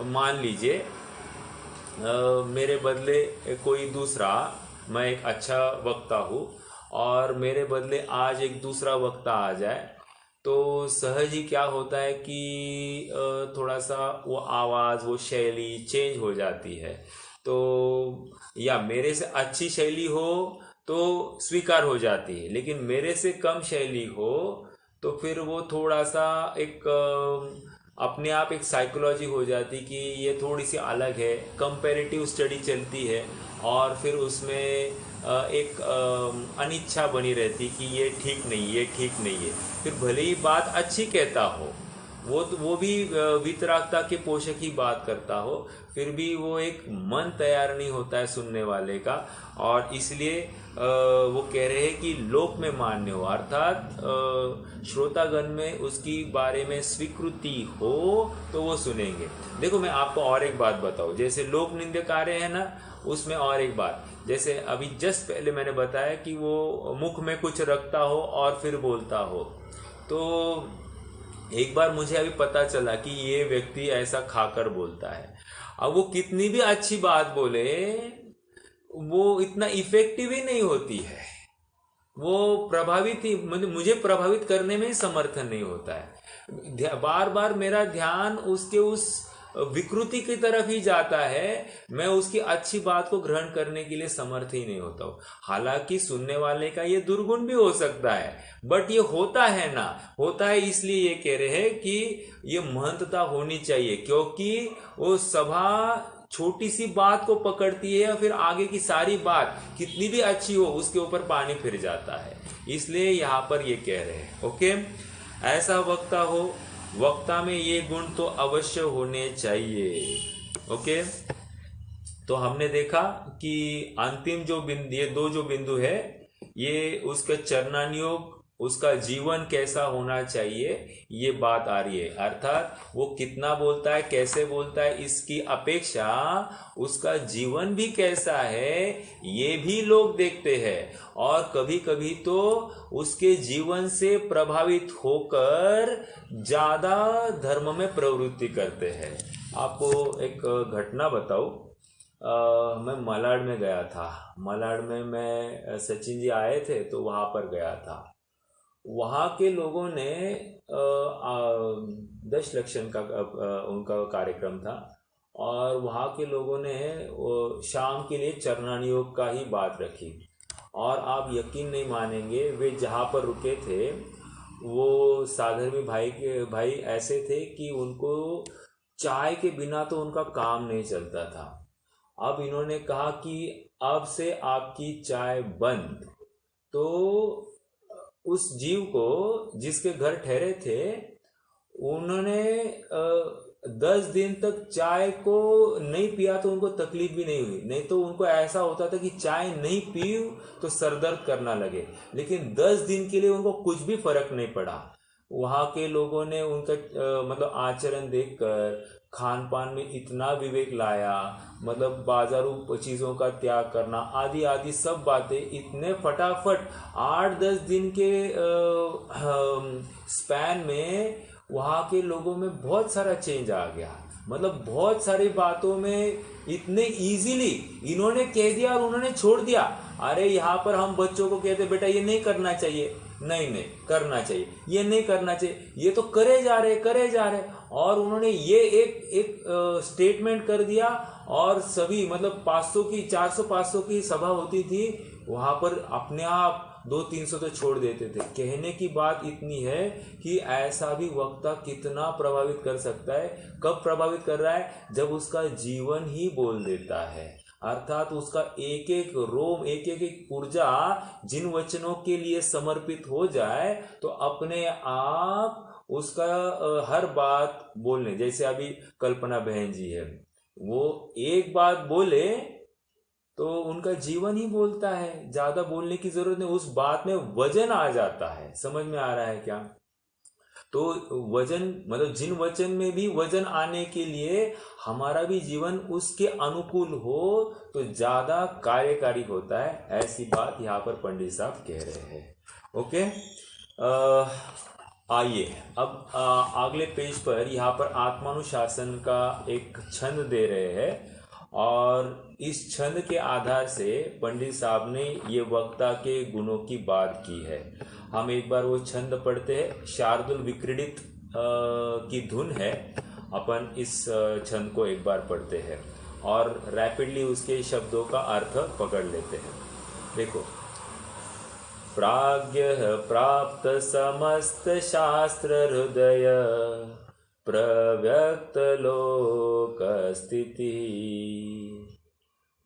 मान लीजिए मेरे बदले कोई दूसरा, मैं एक अच्छा वक्ता हूँ और मेरे बदले आज एक दूसरा वक्ता आ जाए, तो सहज ही क्या होता है कि थोड़ा सा वो आवाज़, वो शैली चेंज हो जाती है। तो या मेरे से अच्छी शैली हो तो स्वीकार हो जाती है, लेकिन मेरे से कम शैली हो तो फिर वो थोड़ा सा एक अपने आप एक साइकोलॉजी हो जाती कि ये थोड़ी सी अलग है, कंपैरेटिव स्टडी चलती है, और फिर उसमें एक अनिच्छा बनी रहती कि ये ठीक नहीं, ये ठीक नहीं है। फिर भले ही बात अच्छी कहता हो, वो भी वितरागता के पोषक ही बात करता हो, फिर भी वो एक मन तैयार नहीं होता है सुनने वाले का, और इसलिए वो कह रहे हैं कि लोक में मान्य हो, अर्थात श्रोतागण में उसकी बारे में स्वीकृति हो तो वो सुनेंगे। देखो मैं आपको और एक बात बताऊं, जैसे लोक निंदक कार्य है ना, उसमें और एक बात, जैसे अभी जस्ट पहले मैंने बताया कि वो मुख में कुछ रखता हो और फिर बोलता हो, तो एक बार मुझे अभी पता चला कि ये व्यक्ति ऐसा खाकर बोलता है। अब वो कितनी भी अच्छी बात बोले, वो इतना इफेक्टिव ही नहीं होती है, वो प्रभावित ही, मुझे प्रभावित करने में ही समर्थन नहीं होता है। बार बार मेरा ध्यान उसके उस विकृति की तरफ ही जाता है, मैं उसकी अच्छी बात को ग्रहण करने के लिए समर्थ ही नहीं होता हूं। हालांकि सुनने वाले का ये दुर्गुण भी हो सकता है, बट ये होता है ना, होता है इसलिए ये कह रहे हैं कि ये महंतता होनी चाहिए, क्योंकि वो सभा छोटी सी बात को पकड़ती है और फिर आगे की सारी बात कितनी भी अच्छी हो उसके ऊपर पानी फिर जाता है। इसलिए यहां पर ये कह रहे हैं ओके, ऐसा वक्ता हो, वक्ता में ये गुण तो अवश्य होने चाहिए। ओके, तो हमने देखा कि अंतिम जो बिंदु, ये दो जो बिंदु है, ये उसका चरणानुयोग, उसका जीवन कैसा होना चाहिए, ये बात आ रही है। अर्थात वो कितना बोलता है, कैसे बोलता है, इसकी अपेक्षा उसका जीवन भी कैसा है ये भी लोग देखते हैं, और कभी कभी तो उसके जीवन से प्रभावित होकर ज्यादा धर्म में प्रवृत्ति करते हैं। आपको एक घटना बताऊं, मैं मलाड में गया था। मलाड में मैं सचिन जी आए थे तो वहां पर गया था। वहाँ के लोगों ने दशलक्षण का उनका कार्यक्रम था, और वहाँ के लोगों ने शाम के लिए चरणानुयोग का ही बात रखी। और आप यकीन नहीं मानेंगे, वे जहाँ पर रुके थे वो साधर्मी भाई ऐसे थे कि उनको चाय के बिना तो उनका काम नहीं चलता था। अब इन्होंने कहा कि अब से आपकी चाय बंद। तो उस जीव को जिसके घर ठहरे थे, उन्होंने 10 दिन तक चाय को नहीं पिया तो उनको तकलीफ भी नहीं हुई। नहीं तो उनको ऐसा होता था कि चाय नहीं पी तो सरदर्द करना लगे, लेकिन 10 दिन के लिए उनको कुछ भी फर्क नहीं पड़ा। वहाँ के लोगों ने उनका मतलब आचरण देखकर खान पान में इतना विवेक लाया, मतलब बाजारू चीज़ों का त्याग करना आदि आदि सब बातें इतने फटाफट 8-10 दिन के स्पैन में वहाँ के लोगों में बहुत सारा चेंज आ गया। मतलब बहुत सारी बातों में इतने इजीली इन्होंने कह दिया और उन्होंने छोड़ दिया। अरे यहाँ पर हम बच्चों को कहते बेटा ये नहीं करना चाहिए, नहीं करना चाहिए, ये नहीं करना चाहिए, ये तो करे जा रहे, और उन्होंने ये एक स्टेटमेंट कर दिया। और सभी मतलब 500 की 400-500 की सभा होती थी, वहां पर अपने आप 200-300 तो छोड़ देते थे। कहने की बात इतनी है कि ऐसा भी वक्ता कितना प्रभावित कर सकता है। कब प्रभावित कर रहा है? जब उसका जीवन ही बोल देता है। अर्थात उसका एक एक रोम, एक एक ऊर्जा जिन वचनों के लिए समर्पित हो जाए तो अपने आप उसका हर बात बोलने, जैसे अभी कल्पना बहन जी है, वो एक बात बोले तो उनका जीवन ही बोलता है, ज्यादा बोलने की जरूरत नहीं, उस बात में वजन आ जाता है। समझ में आ रहा है क्या? तो वजन मतलब जिन वचन में भी वजन आने के लिए हमारा भी जीवन उसके अनुकूल हो तो ज्यादा कार्यकारी होता है। ऐसी बात यहाँ पर पंडित साहब कह रहे हैं। ओके, आइए अब अगले पेज पर यहाँ पर आत्मानुशासन का एक छंद दे रहे हैं, और इस छंद के आधार से पंडित साहब ने ये वक्ता के गुणों की बात की है। हम एक बार वो छंद पढ़ते हैं। शार्दुल विक्रीडित की धुन है। अपन इस छंद को एक बार पढ़ते हैं और रैपिडली उसके शब्दों का अर्थ पकड़ लेते हैं। देखो, प्राज्ञः प्राप्त समस्त शास्त्र हृदय प्रव्यक्त लोक स्थिति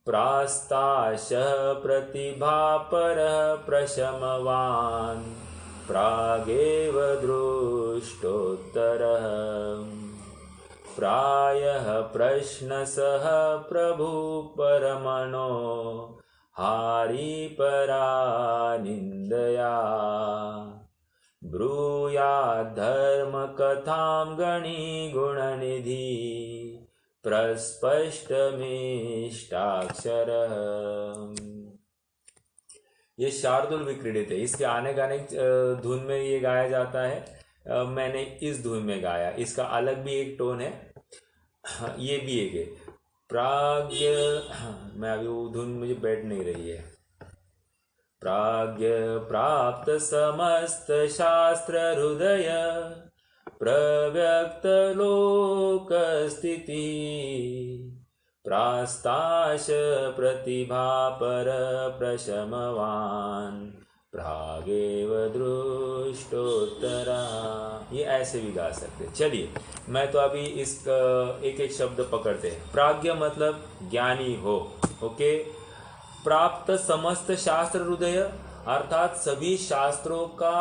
प्रास्ताशः प्रतिभा पर प्रशमवान् प्रागेव दृष्टोत्तरः प्रायः प्रश्नसः प्रभु परमनो हारी परा निंदया ब्रूयात् धर्म कथां गणी गुणनिधि प्रस्पष्टमिष्टाक्षरः। ये शार्दुल विक्रीडित है। इसके आने गाने धुन में ये गाया जाता है। मैंने इस धुन में गाया, इसका अलग भी एक टोन है, ये भी एक है। प्राज्ञ, मैं अभी वो धुन मुझे बैठ नहीं रही है। प्राज्ञ प्राप्त समस्त शास्त्र हृदय प्रव्यक्त लोक स्थिति प्रास्ताश प्रतिभा पर प्रशमवान प्रागेव दृष्टोत्तरा। ये ऐसे भी गा सकते। चलिए मैं तो अभी इसका एक एक शब्द पकड़ते हैं। प्राज्ञ मतलब ज्ञानी हो। ओके। प्राप्त समस्त शास्त्र हृदय अर्थात सभी शास्त्रों का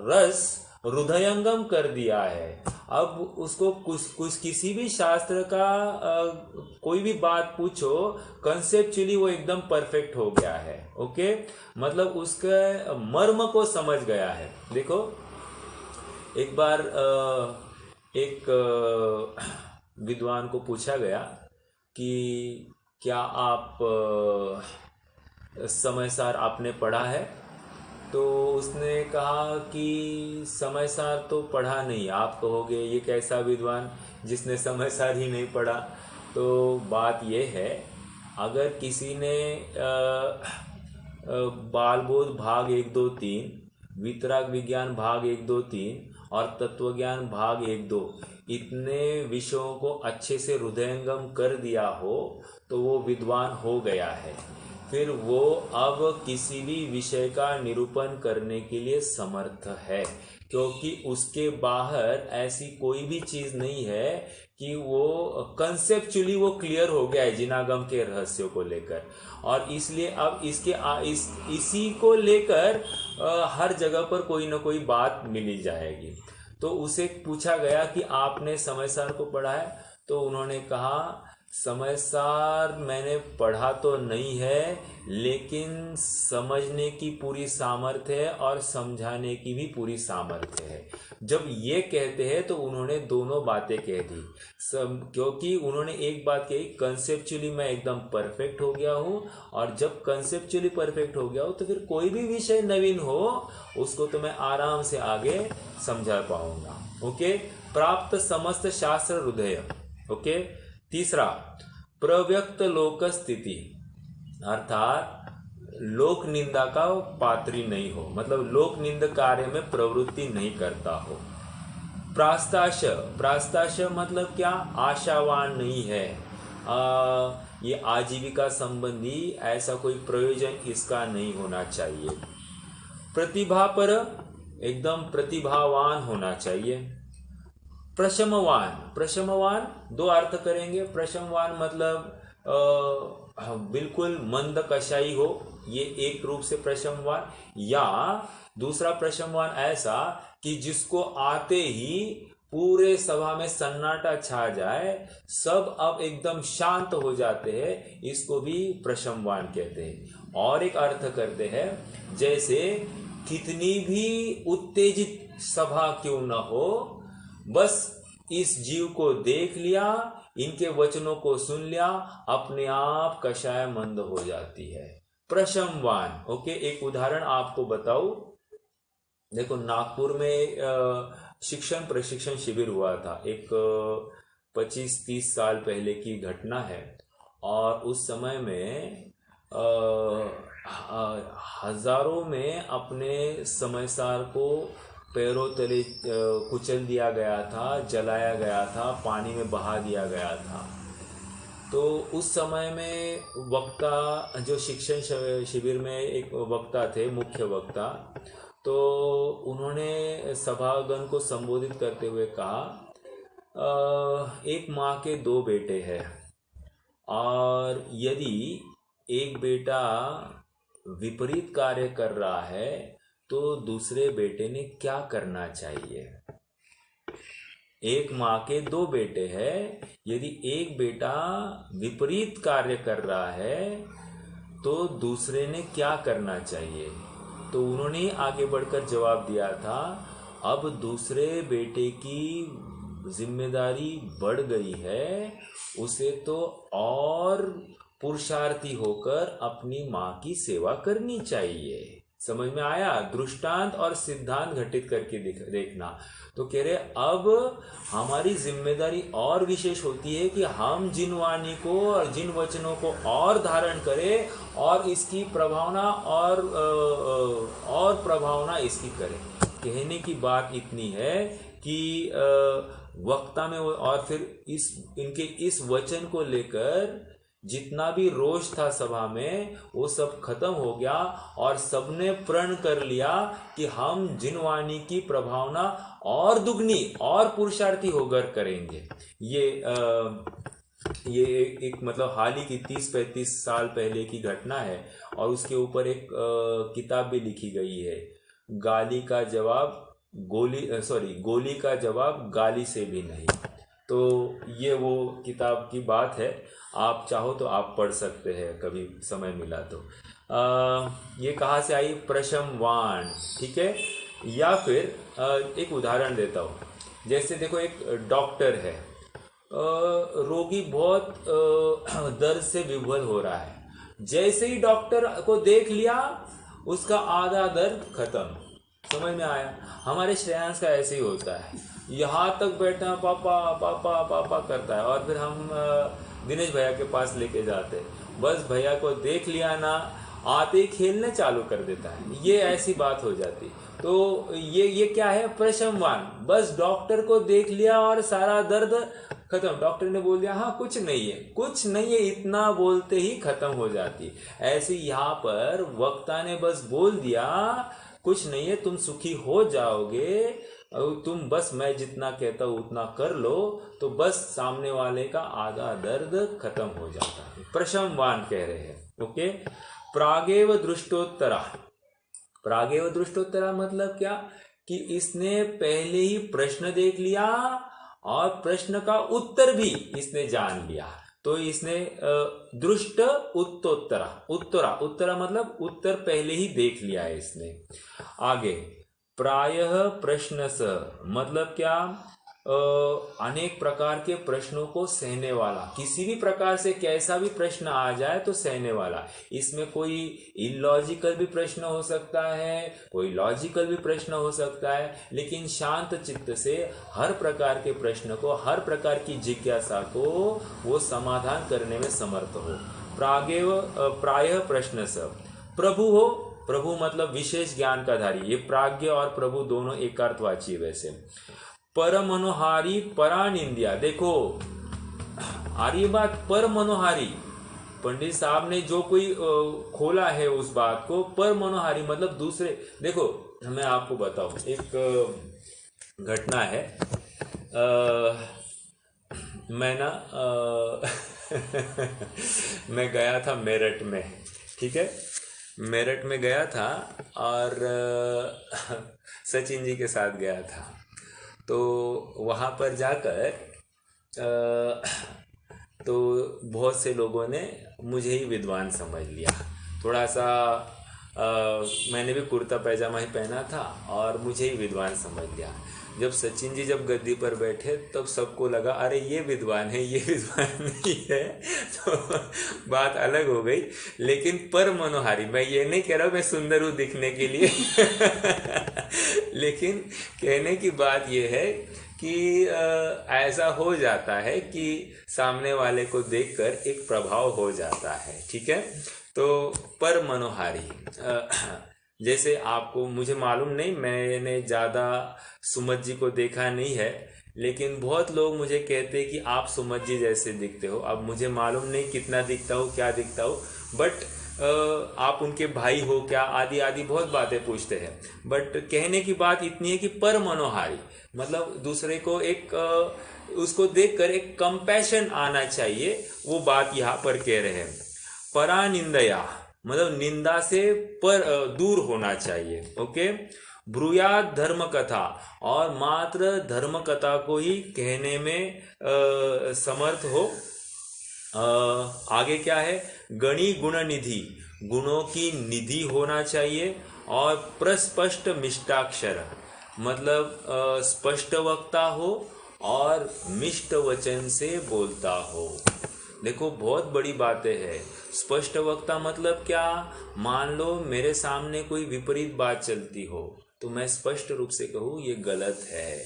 रस हृदयंगम कर दिया है। अब उसको कुछ किसी भी शास्त्र का कोई भी बात पूछो, कंसेप्चुअली वो एकदम परफेक्ट हो गया है। ओके, मतलब उसके मर्म को समझ गया है। देखो एक बार एक विद्वान को पूछा गया कि क्या आप समयसार आपने पढ़ा है? तो उसने कहा कि समयसार तो पढ़ा नहीं। आप कहोगे ये कैसा विद्वान जिसने समयसार ही नहीं पढ़ा। तो बात ये है, अगर किसी ने बालबोध भाग 1, 2, 3, वितराग विज्ञान भाग 1, 2, 3 और तत्वज्ञान भाग 1, 2 इतने विषयों को अच्छे से हृदयंगम कर दिया हो तो वो विद्वान हो गया है। फिर वो अब किसी भी विषय का निरूपण करने के लिए समर्थ है, क्योंकि उसके बाहर ऐसी कोई भी चीज नहीं है कि वो कंसेप्चुअली वो क्लियर हो गया है जिनागम के रहस्यों को लेकर। और इसलिए अब इसी को लेकर हर जगह पर कोई ना कोई बात मिली जाएगी। तो उसे पूछा गया कि आपने समयसार को पढ़ा है? तो उन्होंने कहा समयसार मैंने पढ़ा तो नहीं है, लेकिन समझने की पूरी सामर्थ्य है और समझाने की भी पूरी सामर्थ्य है। जब ये कहते हैं तो उन्होंने दोनों बातें कह दी। क्योंकि उन्होंने एक बात कही, कंसेप्चुअली मैं एकदम परफेक्ट हो गया हूँ, और जब कंसेप्चुअली परफेक्ट हो गया हूँ तो फिर कोई भी विषय नवीन हो उसको तो मैं आराम से आगे समझा पाऊंगा। ओके, प्राप्त समस्त शास्त्र हृदय। ओके, तीसरा प्रव्यक्त लोक स्थिति अर्थात लोक निंदा का पात्री नहीं हो, मतलब लोक निंद कार्य में प्रवृत्ति नहीं करता हो। प्रास्ताश मतलब क्या? आशावान नहीं है। ये आजीविका संबंधी ऐसा कोई प्रयोजन इसका नहीं होना चाहिए। प्रतिभा पर एकदम प्रतिभावान होना चाहिए। प्रशमवान दो अर्थ करेंगे। प्रशमवान मतलब बिल्कुल मंद कशाई हो, ये एक रूप से प्रशमवान। या दूसरा प्रशमवान ऐसा कि जिसको आते ही पूरे सभा में सन्नाटा छा जाए, सब अब एकदम शांत हो जाते हैं, इसको भी प्रशमवान कहते हैं। और एक अर्थ करते हैं, जैसे कितनी भी उत्तेजित सभा क्यों न हो, बस इस जीव को देख लिया, इनके वचनों को सुन लिया, अपने आप कषाय मंद हो जाती है। प्रशमवान। ओके, एक उदाहरण आपको बताऊं। देखो नागपुर में प्रशिक्षण शिविर हुआ था, एक 25-30 साल पहले की घटना है। और उस समय में हजारों में अपने समयसार को पैरों तले कुचल दिया गया था, जलाया गया था, पानी में बहा दिया गया था। तो उस समय में वक्ता, जो शिक्षण शिविर में एक वक्ता थे, मुख्य वक्ता, तो उन्होंने सभागण को संबोधित करते हुए कहा, एक माँ के 2 बेटे हैं, और यदि एक बेटा विपरीत कार्य कर रहा है तो दूसरे बेटे ने क्या करना चाहिए? एक माँ के 2 बेटे हैं, यदि एक बेटा विपरीत कार्य कर रहा है तो दूसरे ने क्या करना चाहिए? तो उन्होंने आगे बढ़कर जवाब दिया था, अब दूसरे बेटे की जिम्मेदारी बढ़ गई है, उसे तो और पुरुषार्थी होकर अपनी माँ की सेवा करनी चाहिए। समझ में आया? दृष्टांत और सिद्धांत घटित करके देखना। तो कह रहे अब हमारी जिम्मेदारी और विशेष होती है कि हम जिन वाणी को और जिन वचनों को और धारण करें और इसकी प्रभावना और प्रभावना इसकी करें। कहने की बात इतनी है कि वक्ता में और फिर इनके इस वचन को लेकर जितना भी रोष था सभा में वो सब खत्म हो गया और सबने प्रण कर लिया कि हम जिनवाणी की प्रभावना और दुगनी और पुरुषार्थी होकर करेंगे। ये एक मतलब हाल ही की 30-35 साल पहले की घटना है और उसके ऊपर एक किताब भी लिखी गई है, गोली का जवाब गाली से भी नहीं। तो ये वो किताब की बात है, आप चाहो तो आप पढ़ सकते हैं कभी समय मिला तो। ये कहाँ से आई? प्रशमवान, ठीक है। या फिर एक उदाहरण देता हूँ, जैसे देखो एक डॉक्टर है, रोगी बहुत दर्द से विह्वल हो रहा है, जैसे ही डॉक्टर को देख लिया उसका आधा दर्द खत्म। समझ में आया? हमारे श्रेयांश का ऐसे ही होता है, यहाँ तक बैठना पापा पापा पापा करता है और फिर हम दिनेश भैया के पास लेके जाते हैं, बस भैया को देख लिया ना, आते ही खेलने चालू कर देता है। ये ऐसी बात हो जाती। तो ये क्या है? प्रशमवान। बस डॉक्टर को देख लिया और सारा दर्द खत्म। डॉक्टर ने बोल दिया हाँ कुछ नहीं है, इतना बोलते ही खत्म हो जाती। ऐसे यहाँ पर वक्ता ने बस बोल दिया कुछ नहीं है, तुम सुखी हो जाओगे, तुम बस मैं जितना कहता हूँ उतना कर लो, तो बस सामने वाले का आधा दर्द खत्म हो जाता है। प्रशमवान कह रहे हैं। ओके। प्रागेव दृष्टोत्तरा मतलब क्या? कि इसने पहले ही प्रश्न देख लिया और प्रश्न का उत्तर भी इसने जान लिया, तो इसने दृष्ट उत्तरा मतलब उत्तर पहले ही देख लिया है इसने। आगे प्रायः प्रश्नस मतलब क्या? अनेक प्रकार के प्रश्नों को सहने वाला, किसी भी प्रकार से कैसा भी प्रश्न आ जाए तो सहने वाला। इसमें कोई इलॉजिकल भी प्रश्न हो सकता है, कोई लॉजिकल भी प्रश्न हो सकता है, लेकिन शांत चित्त से हर प्रकार के प्रश्न को, हर प्रकार की जिज्ञासा को वो समाधान करने में समर्थ हो। प्रायः प्रश्नस। प्रभु हो, प्रभु मतलब विशेष ज्ञान का धारी। ये प्राज्ञ और प्रभु दोनों एकार्थवाची है वैसे। पर मनोहारी परानिंदिया, देखो आ रही बात, पर मनोहारी। पंडित साहब ने जो कोई खोला है उस बात को, पर मनोहारी मतलब दूसरे। देखो मैं आपको बताऊं, एक घटना है। मैं ना मैं गया था मेरठ में, ठीक है। मेरठ में गया था और सचिन जी के साथ गया था। तो वहाँ पर जाकर तो बहुत से लोगों ने मुझे ही विद्वान समझ लिया। थोड़ा सा मैंने भी कुर्ता पैजामा ही पहना था और मुझे ही विद्वान समझ लिया। जब सचिन जी जब गद्दी पर बैठे तब सबको लगा अरे ये विद्वान है, ये विद्वान नहीं है, तो बात अलग हो गई। लेकिन पर मनोहारी, मैं ये नहीं कह रहा हूँ मैं सुंदर हूँ दिखने के लिए लेकिन कहने की बात ये है कि ऐसा हो जाता है कि सामने वाले को देखकर एक प्रभाव हो जाता है, ठीक है। तो पर मनोहारी जैसे आपको, मुझे मालूम नहीं, मैंने ज़्यादा सुमत जी को देखा नहीं है, लेकिन बहुत लोग मुझे कहते हैं कि आप सुमत जी जैसे दिखते हो। अब मुझे मालूम नहीं कितना दिखता हो, क्या दिखता हो, बट आप उनके भाई हो क्या, आदि आदि बहुत बातें पूछते हैं। बट कहने की बात इतनी है कि पर मनोहारी मतलब दूसरे को एक उसको देखकर एक कंपैशन आना चाहिए, वो बात यहाँ पर कह रहे हैं। परानिंदया मतलब निंदा से पर दूर होना चाहिए। ओके। ब्रूयात धर्म कथा, और मात्र धर्म कथा को ही कहने में समर्थ हो। आगे क्या है? गणी गुण निधि, गुणों की निधि होना चाहिए। और प्रस्पष्ट मिष्टाक्षर मतलब स्पष्ट वक्ता हो और मिष्ट वचन से बोलता हो। देखो बहुत बड़ी बातें हैं। स्पष्ट वक्ता मतलब क्या? मान लो मेरे सामने कोई विपरीत बात चलती हो तो मैं स्पष्ट रूप से कहूँ ये गलत है,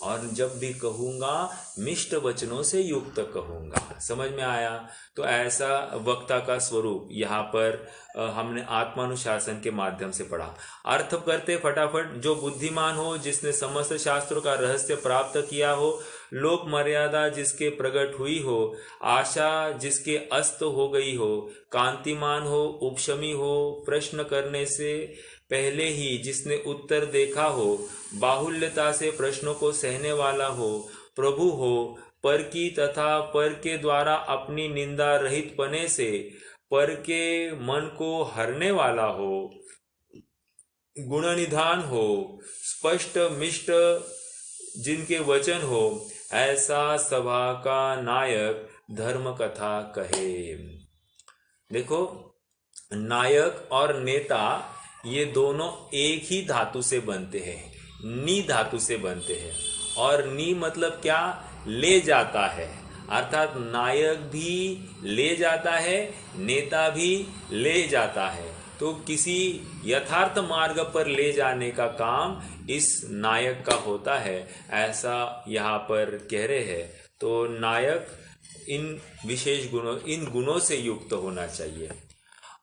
और जब भी कहूँगा मिष्ट वचनों से युक्त कहूँगा। समझ में आया? तो ऐसा वक्ता का स्वरूप यहाँ पर हमने आत्मानुशासन के माध्यम से पढ़ा। अर्थ करते फटाफट। जो बुद्धिमान हो, जिसने समस्त शास्त्रों का रहस्य प्राप्त किया हो, लोक मर्यादा जिसके प्रकट हुई हो, आशा जिसके अस्त हो गई हो, कांतिमान हो, उपशमी हो, प्रश्न करने से पहले ही जिसने उत्तर देखा हो, बाहुल्यता से प्रश्नों को सहने वाला हो, प्रभु हो, पर की तथा पर के द्वारा अपनी निंदा रहित पने से पर के मन को हरने वाला हो, गुणनिधान हो, स्पष्ट मिष्ट जिनके वचन हो, ऐसा सभा का नायक धर्म कथा कहे। देखो, नायक और नेता ये दोनों एक ही धातु से बनते हैं, नी धातु से बनते हैं। और नी मतलब क्या? ले जाता है, अर्थात नायक भी ले जाता है, नेता भी ले जाता है। तो किसी यथार्थ मार्ग पर ले जाने का काम इस नायक का होता है, ऐसा यहाँ पर कह रहे हैं। तो नायक इन विशेष गुणों, इन गुणों से युक्त होना चाहिए।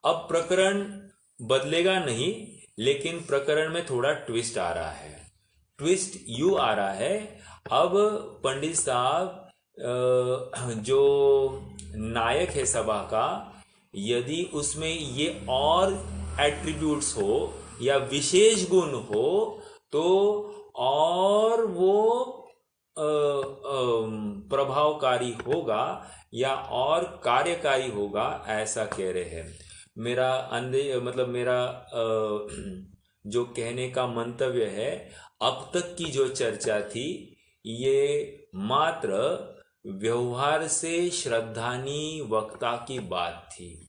अब प्रकरण बदलेगा नहीं, लेकिन प्रकरण में थोड़ा ट्विस्ट आ रहा है। ट्विस्ट यूं आ रहा है, अब पंडित साहब जो नायक है सभा का, यदि उसमें ये और एट्रीब्यूट्स हो या विशेष गुण हो तो और वो प्रभावकारी होगा या और कार्यकारी होगा, ऐसा कह रहे हैं। मेरा जो कहने का मंतव्य है, अब तक की जो चर्चा थी ये मात्र व्यवहार से श्रद्धानी वक्ता की बात थी।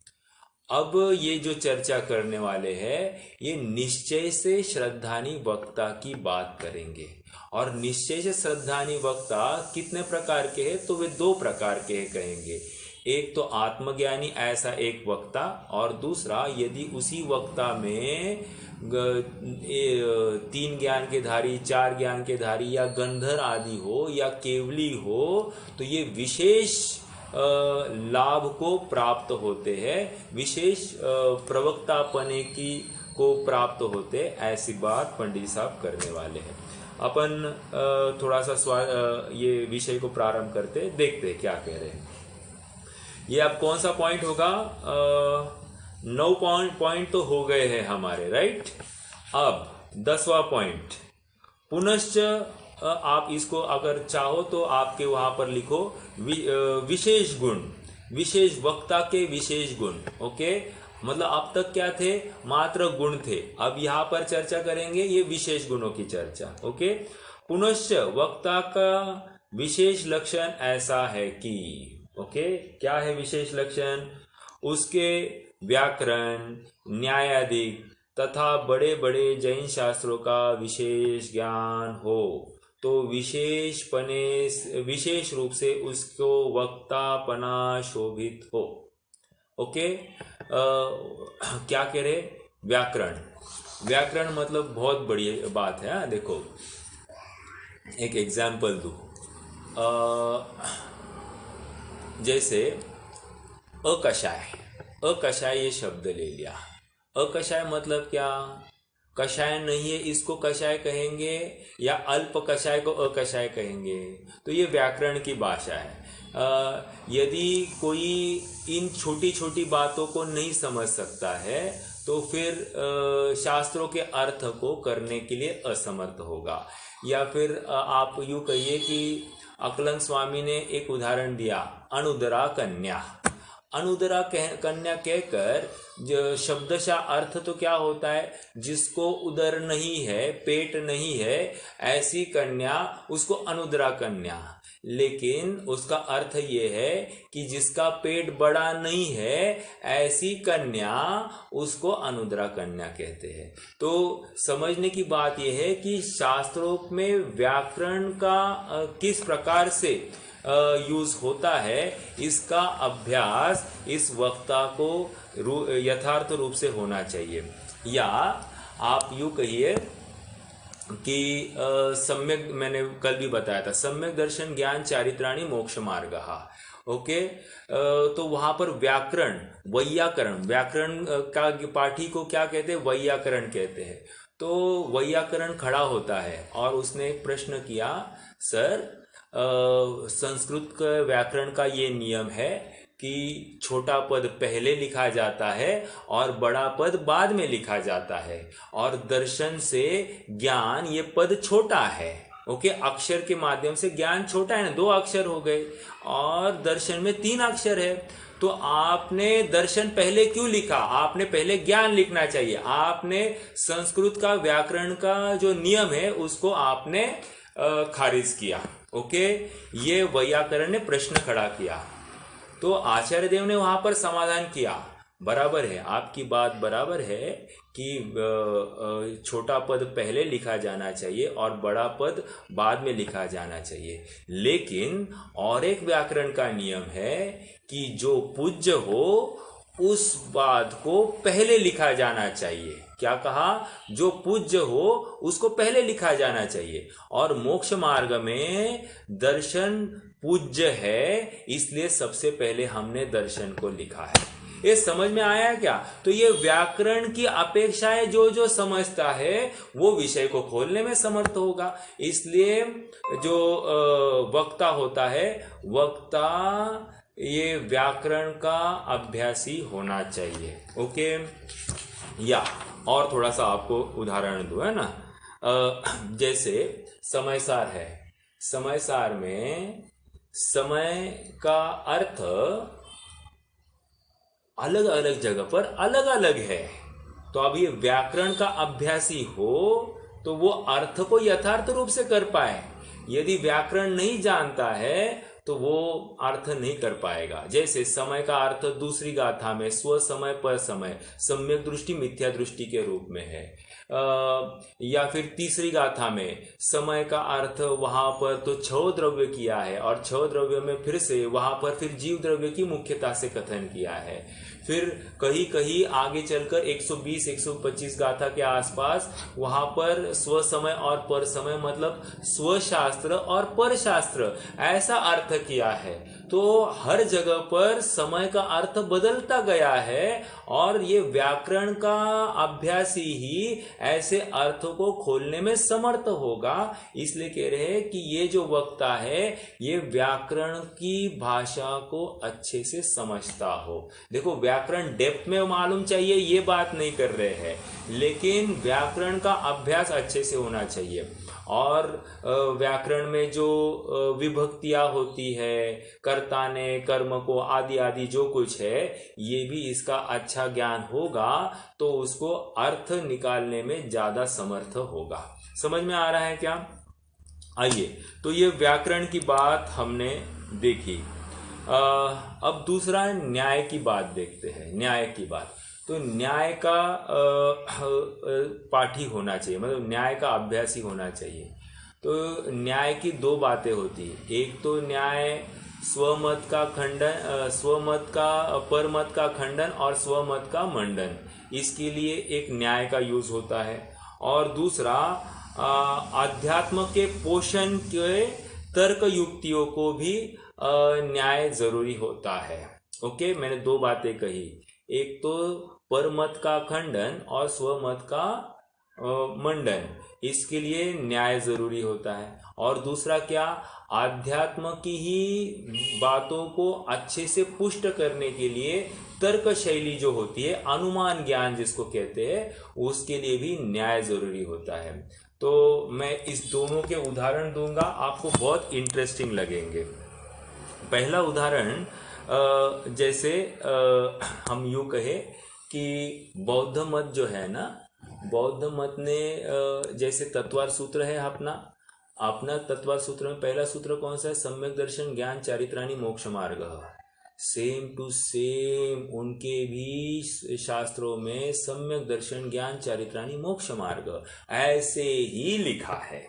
अब ये जो चर्चा करने वाले हैं ये निश्चय से श्रद्धानी वक्ता की बात करेंगे। और निश्चय से श्रद्धानी वक्ता कितने प्रकार के हैं? तो वे दो प्रकार के कहेंगे। एक तो आत्मज्ञानी ऐसा एक वक्ता, और दूसरा यदि उसी वक्ता में 3 ज्ञान के धारी, 4 ज्ञान के धारी या गंधर आदि हो या केवली हो, तो ये विशेष लाभ को प्राप्त होते हैं, विशेष प्रवक्तापने की को प्राप्त होते, ऐसी बात पंडित साहब करने वाले हैं। अपन थोड़ा सा ये विषय को प्रारंभ करते, देखते क्या कह रहे हैं। ये अब कौन सा पॉइंट होगा? 9 पॉइंट तो हो गए हैं हमारे, राइट। अब 10वां पॉइंट, पुनश्च आप इसको अगर चाहो तो आपके वहां पर लिखो विशेष गुण, विशेष वक्ता के विशेष गुण। ओके, मतलब अब तक क्या थे? मात्र गुण थे। अब यहाँ पर चर्चा करेंगे ये विशेष गुणों की चर्चा। ओके, पुनश्च वक्ता का विशेष लक्षण ऐसा है कि, ओके, क्या है विशेष लक्षण? उसके व्याकरण, न्यायाधिक तथा बड़े बड़े जैन शास्त्रों का विशेष ज्ञान हो, तो विशेष रूप से उसको वक्तापना शोभित हो। ओके, क्या कह रहे? व्याकरण। व्याकरण मतलब बहुत बड़ी बात है। देखो, एक एग्जाम्पल दूं। जैसे अकषाय, अकषाय ये शब्द ले लिया। अकषाय मतलब क्या? कषाय नहीं है, इसको कषाय कहेंगे, या अल्प कषाय को अकषाय कहेंगे। तो ये व्याकरण की भाषा है। यदि कोई इन छोटी छोटी बातों को नहीं समझ सकता है तो फिर शास्त्रों के अर्थ को करने के लिए असमर्थ होगा। या फिर आप यूँ कहिए कि अकलंग स्वामी ने एक उदाहरण दिया, अनुदरा कन्या। अनुदरा कन्या कहकर जो शब्दशः अर्थ तो क्या होता है? जिसको उदर नहीं है, पेट नहीं है, ऐसी कन्या, उसको अनुदरा कन्या। लेकिन उसका अर्थ ये है कि जिसका पेट बड़ा नहीं है, ऐसी कन्या, उसको अनुदरा कन्या कहते हैं। तो समझने की बात यह है कि शास्त्रों में व्याकरण का किस प्रकार से यूज होता है, इसका अभ्यास इस वक्ता को यथार्थ रूप से होना चाहिए। या आप यूँ कहिए कि सम्यक, मैंने कल भी बताया था, सम्यक दर्शन ज्ञान चारित्राणि मोक्ष मार्गः। ओके, तो वहां पर व्याकरण, वैयाकरण, व्याकरण का पाठी को क्या कहते हैं? वैयाकरण कहते हैं। तो वैयाकरण खड़ा होता है और उसने एक प्रश्न किया, सर संस्कृत के व्याकरण का ये नियम है कि छोटा पद पहले लिखा जाता है और बड़ा पद बाद में लिखा जाता है, और दर्शन से ज्ञान ये पद छोटा है। ओके, अक्षर के माध्यम से ज्ञान छोटा है ना, 2 अक्षर हो गए, और दर्शन में 3 अक्षर है। तो आपने दर्शन पहले क्यों लिखा? आपने पहले ज्ञान लिखना चाहिए। आपने संस्कृत का व्याकरण का जो नियम है उसको आपने खारिज किया। ओके, ये वैयाकरण ने प्रश्न खड़ा किया। तो आचार्य देव ने वहां पर समाधान किया, बराबर है, आपकी बात बराबर है कि छोटा पद पहले लिखा जाना चाहिए और बड़ा पद बाद में लिखा जाना चाहिए, लेकिन और एक व्याकरण का नियम है कि जो पूज्य हो उस बात को पहले लिखा जाना चाहिए। क्या कहा? जो पूज्य हो उसको पहले लिखा जाना चाहिए। और मोक्ष मार्ग में दर्शन पूज्य है, इसलिए सबसे पहले हमने दर्शन को लिखा है। ये समझ में आया है क्या? तो ये व्याकरण की अपेक्षाएं जो समझता है वो विषय को खोलने में समर्थ होगा। इसलिए जो वक्ता होता है, वक्ता ये व्याकरण का अभ्यासी होना चाहिए। ओके, या और थोड़ा सा आपको उदाहरण दूं, है ना। जैसे समयसार है, समयसार में समय का अर्थ अलग अलग जगह पर अलग अलग है। तो अब ये व्याकरण का अभ्यासी हो तो वो अर्थ को यथार्थ रूप से कर पाए। यदि व्याकरण नहीं जानता है तो वो अर्थ नहीं कर पाएगा। जैसे समय का अर्थ दूसरी गाथा में स्व समय पर समय, सम्यक दृष्टि मिथ्या दृष्टि के रूप में है, या फिर तीसरी गाथा में समय का अर्थ वहां पर तो छह द्रव्य किया है और छह द्रव्य में फिर से वहां पर फिर जीव द्रव्य की मुख्यता से कथन किया है। फिर कहीं कहीं आगे चलकर 120-125 गाथा के आसपास वहां पर स्व समय और पर समय मतलब स्वशास्त्र और पर शास्त्र ऐसा अर्थ किया है। तो हर जगह पर समय का अर्थ बदलता गया है और ये व्याकरण का अभ्यासी ही ऐसे अर्थों को खोलने में समर्थ होगा। इसलिए कह रहे हैं कि ये जो वक्ता है ये व्याकरण की भाषा को अच्छे से समझता हो। देखो, व्याकरण डेप्थ में मालूम चाहिए ये बात नहीं कर रहे हैं, लेकिन व्याकरण का अभ्यास अच्छे से होना चाहिए। और व्याकरण में जो विभक्तियां होती है, कर्ता ने, कर्म को, आदि आदि जो कुछ है, ये भी इसका अच्छा ज्ञान होगा तो उसको अर्थ निकालने में ज्यादा समर्थ होगा। समझ में आ रहा है क्या? आइए, तो ये व्याकरण की बात हमने देखी। अब दूसरा न्याय की बात देखते हैं। न्याय की बात, तो न्याय का पाठी होना चाहिए, मतलब न्याय का अभ्यासी होना चाहिए। तो न्याय की 2 बातें होती है। एक तो न्याय स्वमत का खंडन, स्वमत का परमत का खंडन और स्वमत का मंडन, इसके लिए एक न्याय का यूज होता है। और दूसरा अध्यात्म के पोषण के तर्क युक्तियों को भी न्याय जरूरी होता है। ओके, मैंने 2 बातें कही, एक तो परमत का खंडन और स्वमत का मंडन, इसके लिए न्याय जरूरी होता है। और दूसरा क्या, आध्यात्म की ही बातों को अच्छे से पुष्ट करने के लिए तर्क शैली जो होती है, अनुमान ज्ञान जिसको कहते हैं, उसके लिए भी न्याय जरूरी होता है। तो मैं इस दोनों के उदाहरण दूंगा, आपको बहुत इंटरेस्टिंग लगेंगे। पहला उदाहरण, जैसे हम यूं कहे कि बौद्ध मत जो है ना, बौद्ध मत ने जैसे तत्वार सूत्र है अपना तत्वार सूत्र में पहला सूत्र कौन सा है? सम्यक दर्शन ज्ञान चारित्राणि मोक्ष मार्ग। सेम टू सेम उनके भी शास्त्रों में सम्यक दर्शन ज्ञान चारित्राणि मोक्ष मार्ग ऐसे ही लिखा है।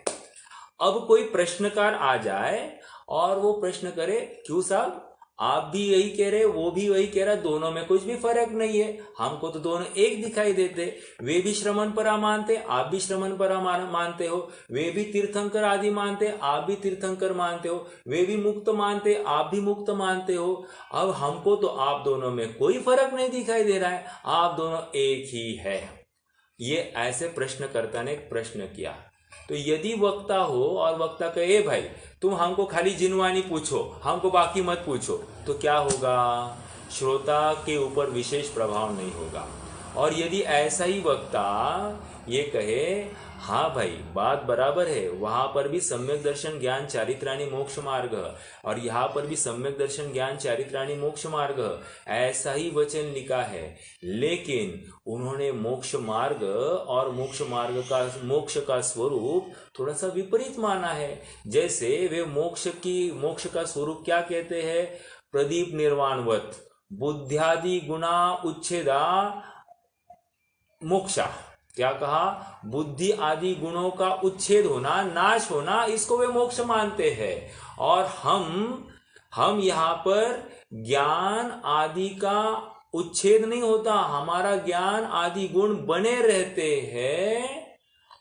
अब कोई प्रश्नकार आ जाए और वो प्रश्न करे, क्यों साहब आप भी यही कह रहे, वो भी वही कह रहा, दोनों में कुछ भी फर्क नहीं है, हमको तो दोनों एक दिखाई देते। वे भी श्रमण परा मानते, आप भी श्रमण परा मानते हो। वे भी तीर्थंकर आदि मानते, आप भी तीर्थंकर मानते हो। वे भी मुक्त मानते, आप भी मुक्त मानते हो। अब हमको तो आप दोनों में कोई फर्क नहीं दिखाई दे रहा है, आप दोनों एक ही है। ये ऐसे प्रश्नकर्ता ने एक प्रश्न किया। तो यदि वक्ता हो और वक्ता कहे भाई तुम हमको खाली जिनवानी पूछो, हमको बाकी मत पूछो, तो क्या होगा? श्रोता के ऊपर विशेष प्रभाव नहीं होगा। और यदि ऐसा ही वक्ता ये कहे हाँ भाई बात बराबर है, वहां पर भी सम्यक दर्शन ज्ञान चारित्राणी मोक्ष मार्ग, और यहाँ पर भी सम्यक दर्शन ज्ञान चारित्राणी मोक्ष मार्ग, ऐसा ही वचन लिखा है, लेकिन उन्होंने मोक्ष मार्ग और मोक्ष का स्वरूप थोड़ा सा विपरीत माना है। जैसे वे मोक्ष का स्वरूप क्या कहते हैं? प्रदीप निर्वाणवत बुद्ध्यादि गुणा उच्छेदा मोक्षा। क्या कहा? बुद्धि आदि गुणों का उच्छेद होना, नाश होना, इसको वे मोक्ष मानते हैं। और हम यहाँ पर ज्ञान आदि का उच्छेद नहीं होता, हमारा ज्ञान आदि गुण बने रहते हैं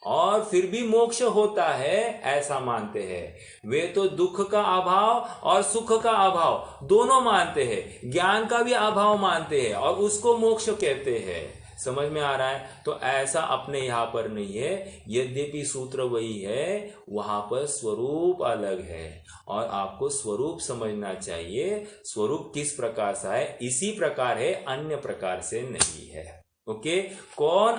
और फिर भी मोक्ष होता है, ऐसा मानते हैं। वे तो दुख का अभाव और सुख का अभाव दोनों मानते हैं, ज्ञान का भी अभाव मानते हैं और उसको मोक्ष कहते हैं। समझ में आ रहा है? तो ऐसा अपने यहाँ पर नहीं है, यद्यपि सूत्र वही है, वहां पर स्वरूप अलग है और आपको स्वरूप समझना चाहिए। स्वरूप किस प्रकार से है, इसी प्रकार है, अन्य प्रकार से नहीं है। ओके? कौन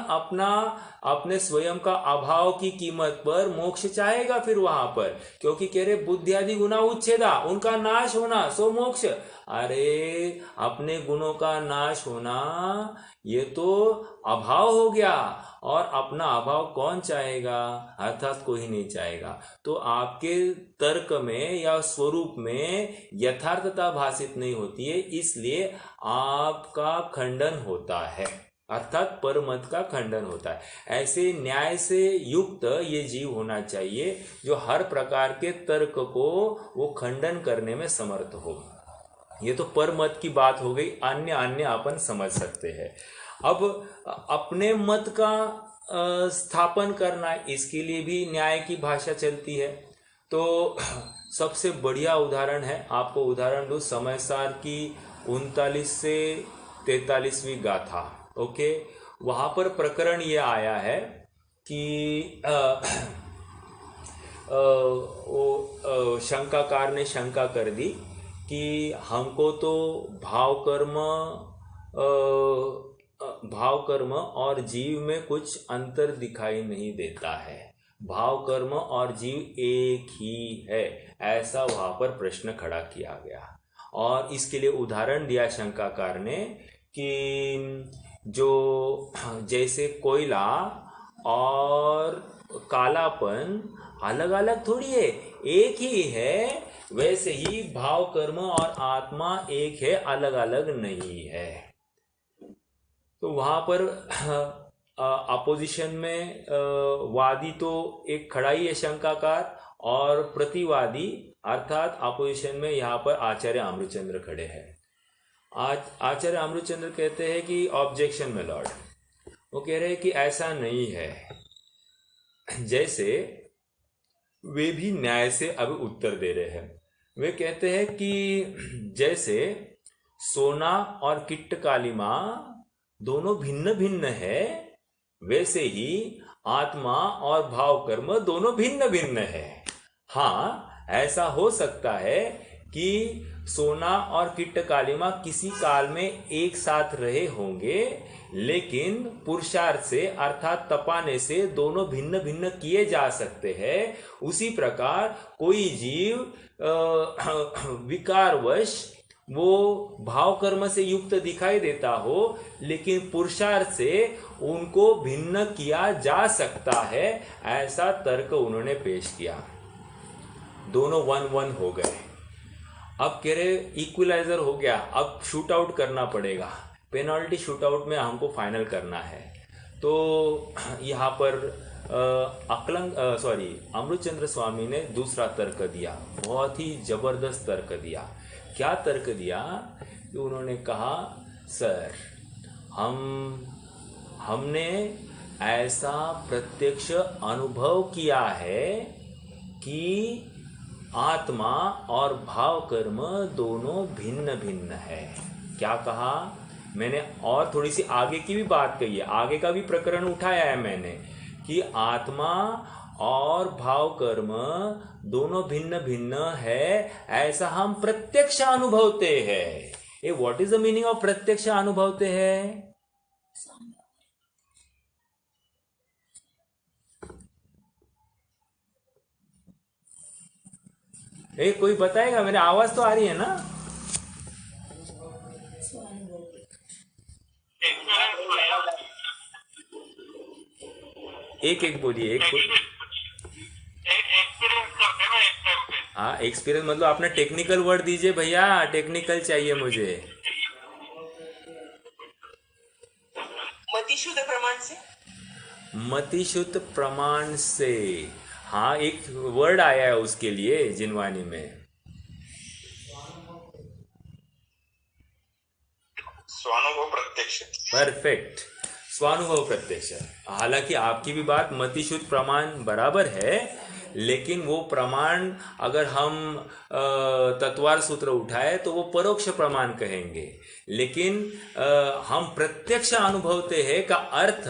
अपने स्वयं का अभाव की कीमत पर मोक्ष चाहेगा फिर वहां पर? क्योंकि कह रहे बुद्धि आदि गुना उच्छेदा, उनका नाश होना सो मोक्ष। अरे अपने गुणों का नाश होना ये तो अभाव हो गया, और अपना अभाव कौन चाहेगा? अर्थात कोई नहीं चाहेगा। तो आपके तर्क में या स्वरूप में यथार्थता भाषित नहीं होती है, इसलिए आपका खंडन होता है, अर्थात परमत का खंडन होता है। ऐसे न्याय से युक्त ये जीव होना चाहिए जो हर प्रकार के तर्क को वो खंडन करने में समर्थ हो। ये तो परमत की बात हो गई, अन्य अपन समझ सकते हैं। अब अपने मत का स्थापन करना, इसके लिए भी न्याय की भाषा चलती है। तो सबसे बढ़िया उदाहरण है, आपको उदाहरण दूं, समयसार की 39 से 43वीं गाथा। ओके? वहां पर प्रकरण ये आया है कि शंकाकार ने शंका कर दी कि हमको तो भाव कर्म और जीव में कुछ अंतर दिखाई नहीं देता है, भाव कर्म और जीव एक ही है, ऐसा वहां पर प्रश्न खड़ा किया गया। और इसके लिए उदाहरण दिया शंकाकार ने कि जो जैसे कोयला और कालापन अलग अलग थोड़ी है, एक ही है, वैसे ही भाव कर्म और आत्मा एक है, अलग अलग नहीं है। तो वहां पर अपोजिशन में वादी तो एक खड़ा ही है शंकाकार, और प्रतिवादी अर्थात अपोजिशन में यहाँ पर आचार्य अमृतचंद्र खड़े हैं। आचार्य अमृतचंद्र कहते हैं कि ऑब्जेक्शन में लॉर्ड, वो कह रहे हैं कि ऐसा नहीं है। जैसे वे भी न्याय से अब उत्तर दे रहे हैं। वे कहते हैं कि जैसे सोना और किट्ट कालिमा दोनों भिन्न भिन्न है, वैसे ही आत्मा और भाव कर्म दोनों भिन्न भिन्न है। हाँ, ऐसा हो सकता है कि सोना और किट्ट कालिमा किसी काल में एक साथ रहे होंगे, लेकिन पुरुषार्थ से अर्थात तपाने से दोनों भिन्न भिन्न किए जा सकते हैं। उसी प्रकार कोई जीव विकारवश वो भाव कर्म से युक्त दिखाई देता हो, लेकिन पुरुषार्थ से उनको भिन्न किया जा सकता है, ऐसा तर्क उन्होंने पेश किया। दोनों 1-1 हो गए। अब कह रहे इक्वलाइजर हो गया, अब शूट आउट करना पड़ेगा, पेनल्टी शूट आउट में हमको फाइनल करना है। तो यहाँ पर अमृतचंद्र स्वामी ने दूसरा तर्क दिया, बहुत ही जबरदस्त तर्क दिया। क्या तर्क दिया कि उन्होंने कहा सर हमने ऐसा प्रत्यक्ष अनुभव किया है कि आत्मा और भाव कर्म दोनों भिन्न भिन्न है। क्या कहा मैंने? और थोड़ी सी आगे की भी बात कही है, आगे का भी प्रकरण उठाया है मैंने कि आत्मा और भाव कर्म दोनों भिन्न भिन्न है, ऐसा हम प्रत्यक्ष अनुभवते हैं। ए what is the meaning of प्रत्यक्ष अनुभवते हैं? कोई बताएगा? मेरी आवाज तो आ रही है ना? एक बोलिए, हाँ एक्सपीरियंस मतलब आपने टेक्निकल वर्ड दीजिए भैया, टेक्निकल चाहिए मुझे। मतिशुद्ध प्रमाण से, मतिशुद्ध प्रमाण से, हाँ एक वर्ड आया है उसके लिए जिनवानी में, स्वानुभव प्रत्यक्ष। परफेक्ट, स्वानुभव प्रत्यक्ष। हालांकि आपकी भी बात मतिशुद्ध प्रमाण बराबर है, लेकिन वो प्रमाण अगर हम तत्वार सूत्र उठाए तो वो परोक्ष प्रमाण कहेंगे, लेकिन हम प्रत्यक्ष अनुभवते हैं का अर्थ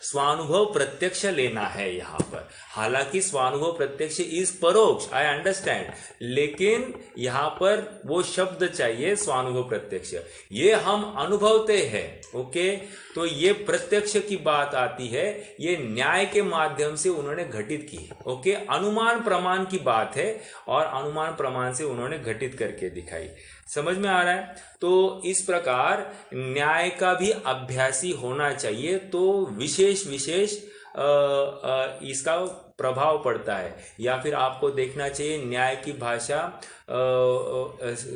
स्वानुभव प्रत्यक्ष लेना है यहाँ पर। हालांकि स्वानुभव प्रत्यक्ष इज परोक्ष, आई अंडरस्टैंड, लेकिन यहाँ पर वो शब्द चाहिए स्वानुभव प्रत्यक्ष, ये हम अनुभवते हैं। ओके, तो ये प्रत्यक्ष की बात आती है, ये न्याय के माध्यम से उन्होंने घटित की। ओके, अनुमान प्रमाण की बात है और अनुमान प्रमाण से उन्होंने घटित करके दिखाई। समझ में आ रहा है? तो इस प्रकार न्याय का भी अभ्यासी होना चाहिए, तो विशेष इसका प्रभाव पड़ता है। या फिर आपको देखना चाहिए न्याय की भाषा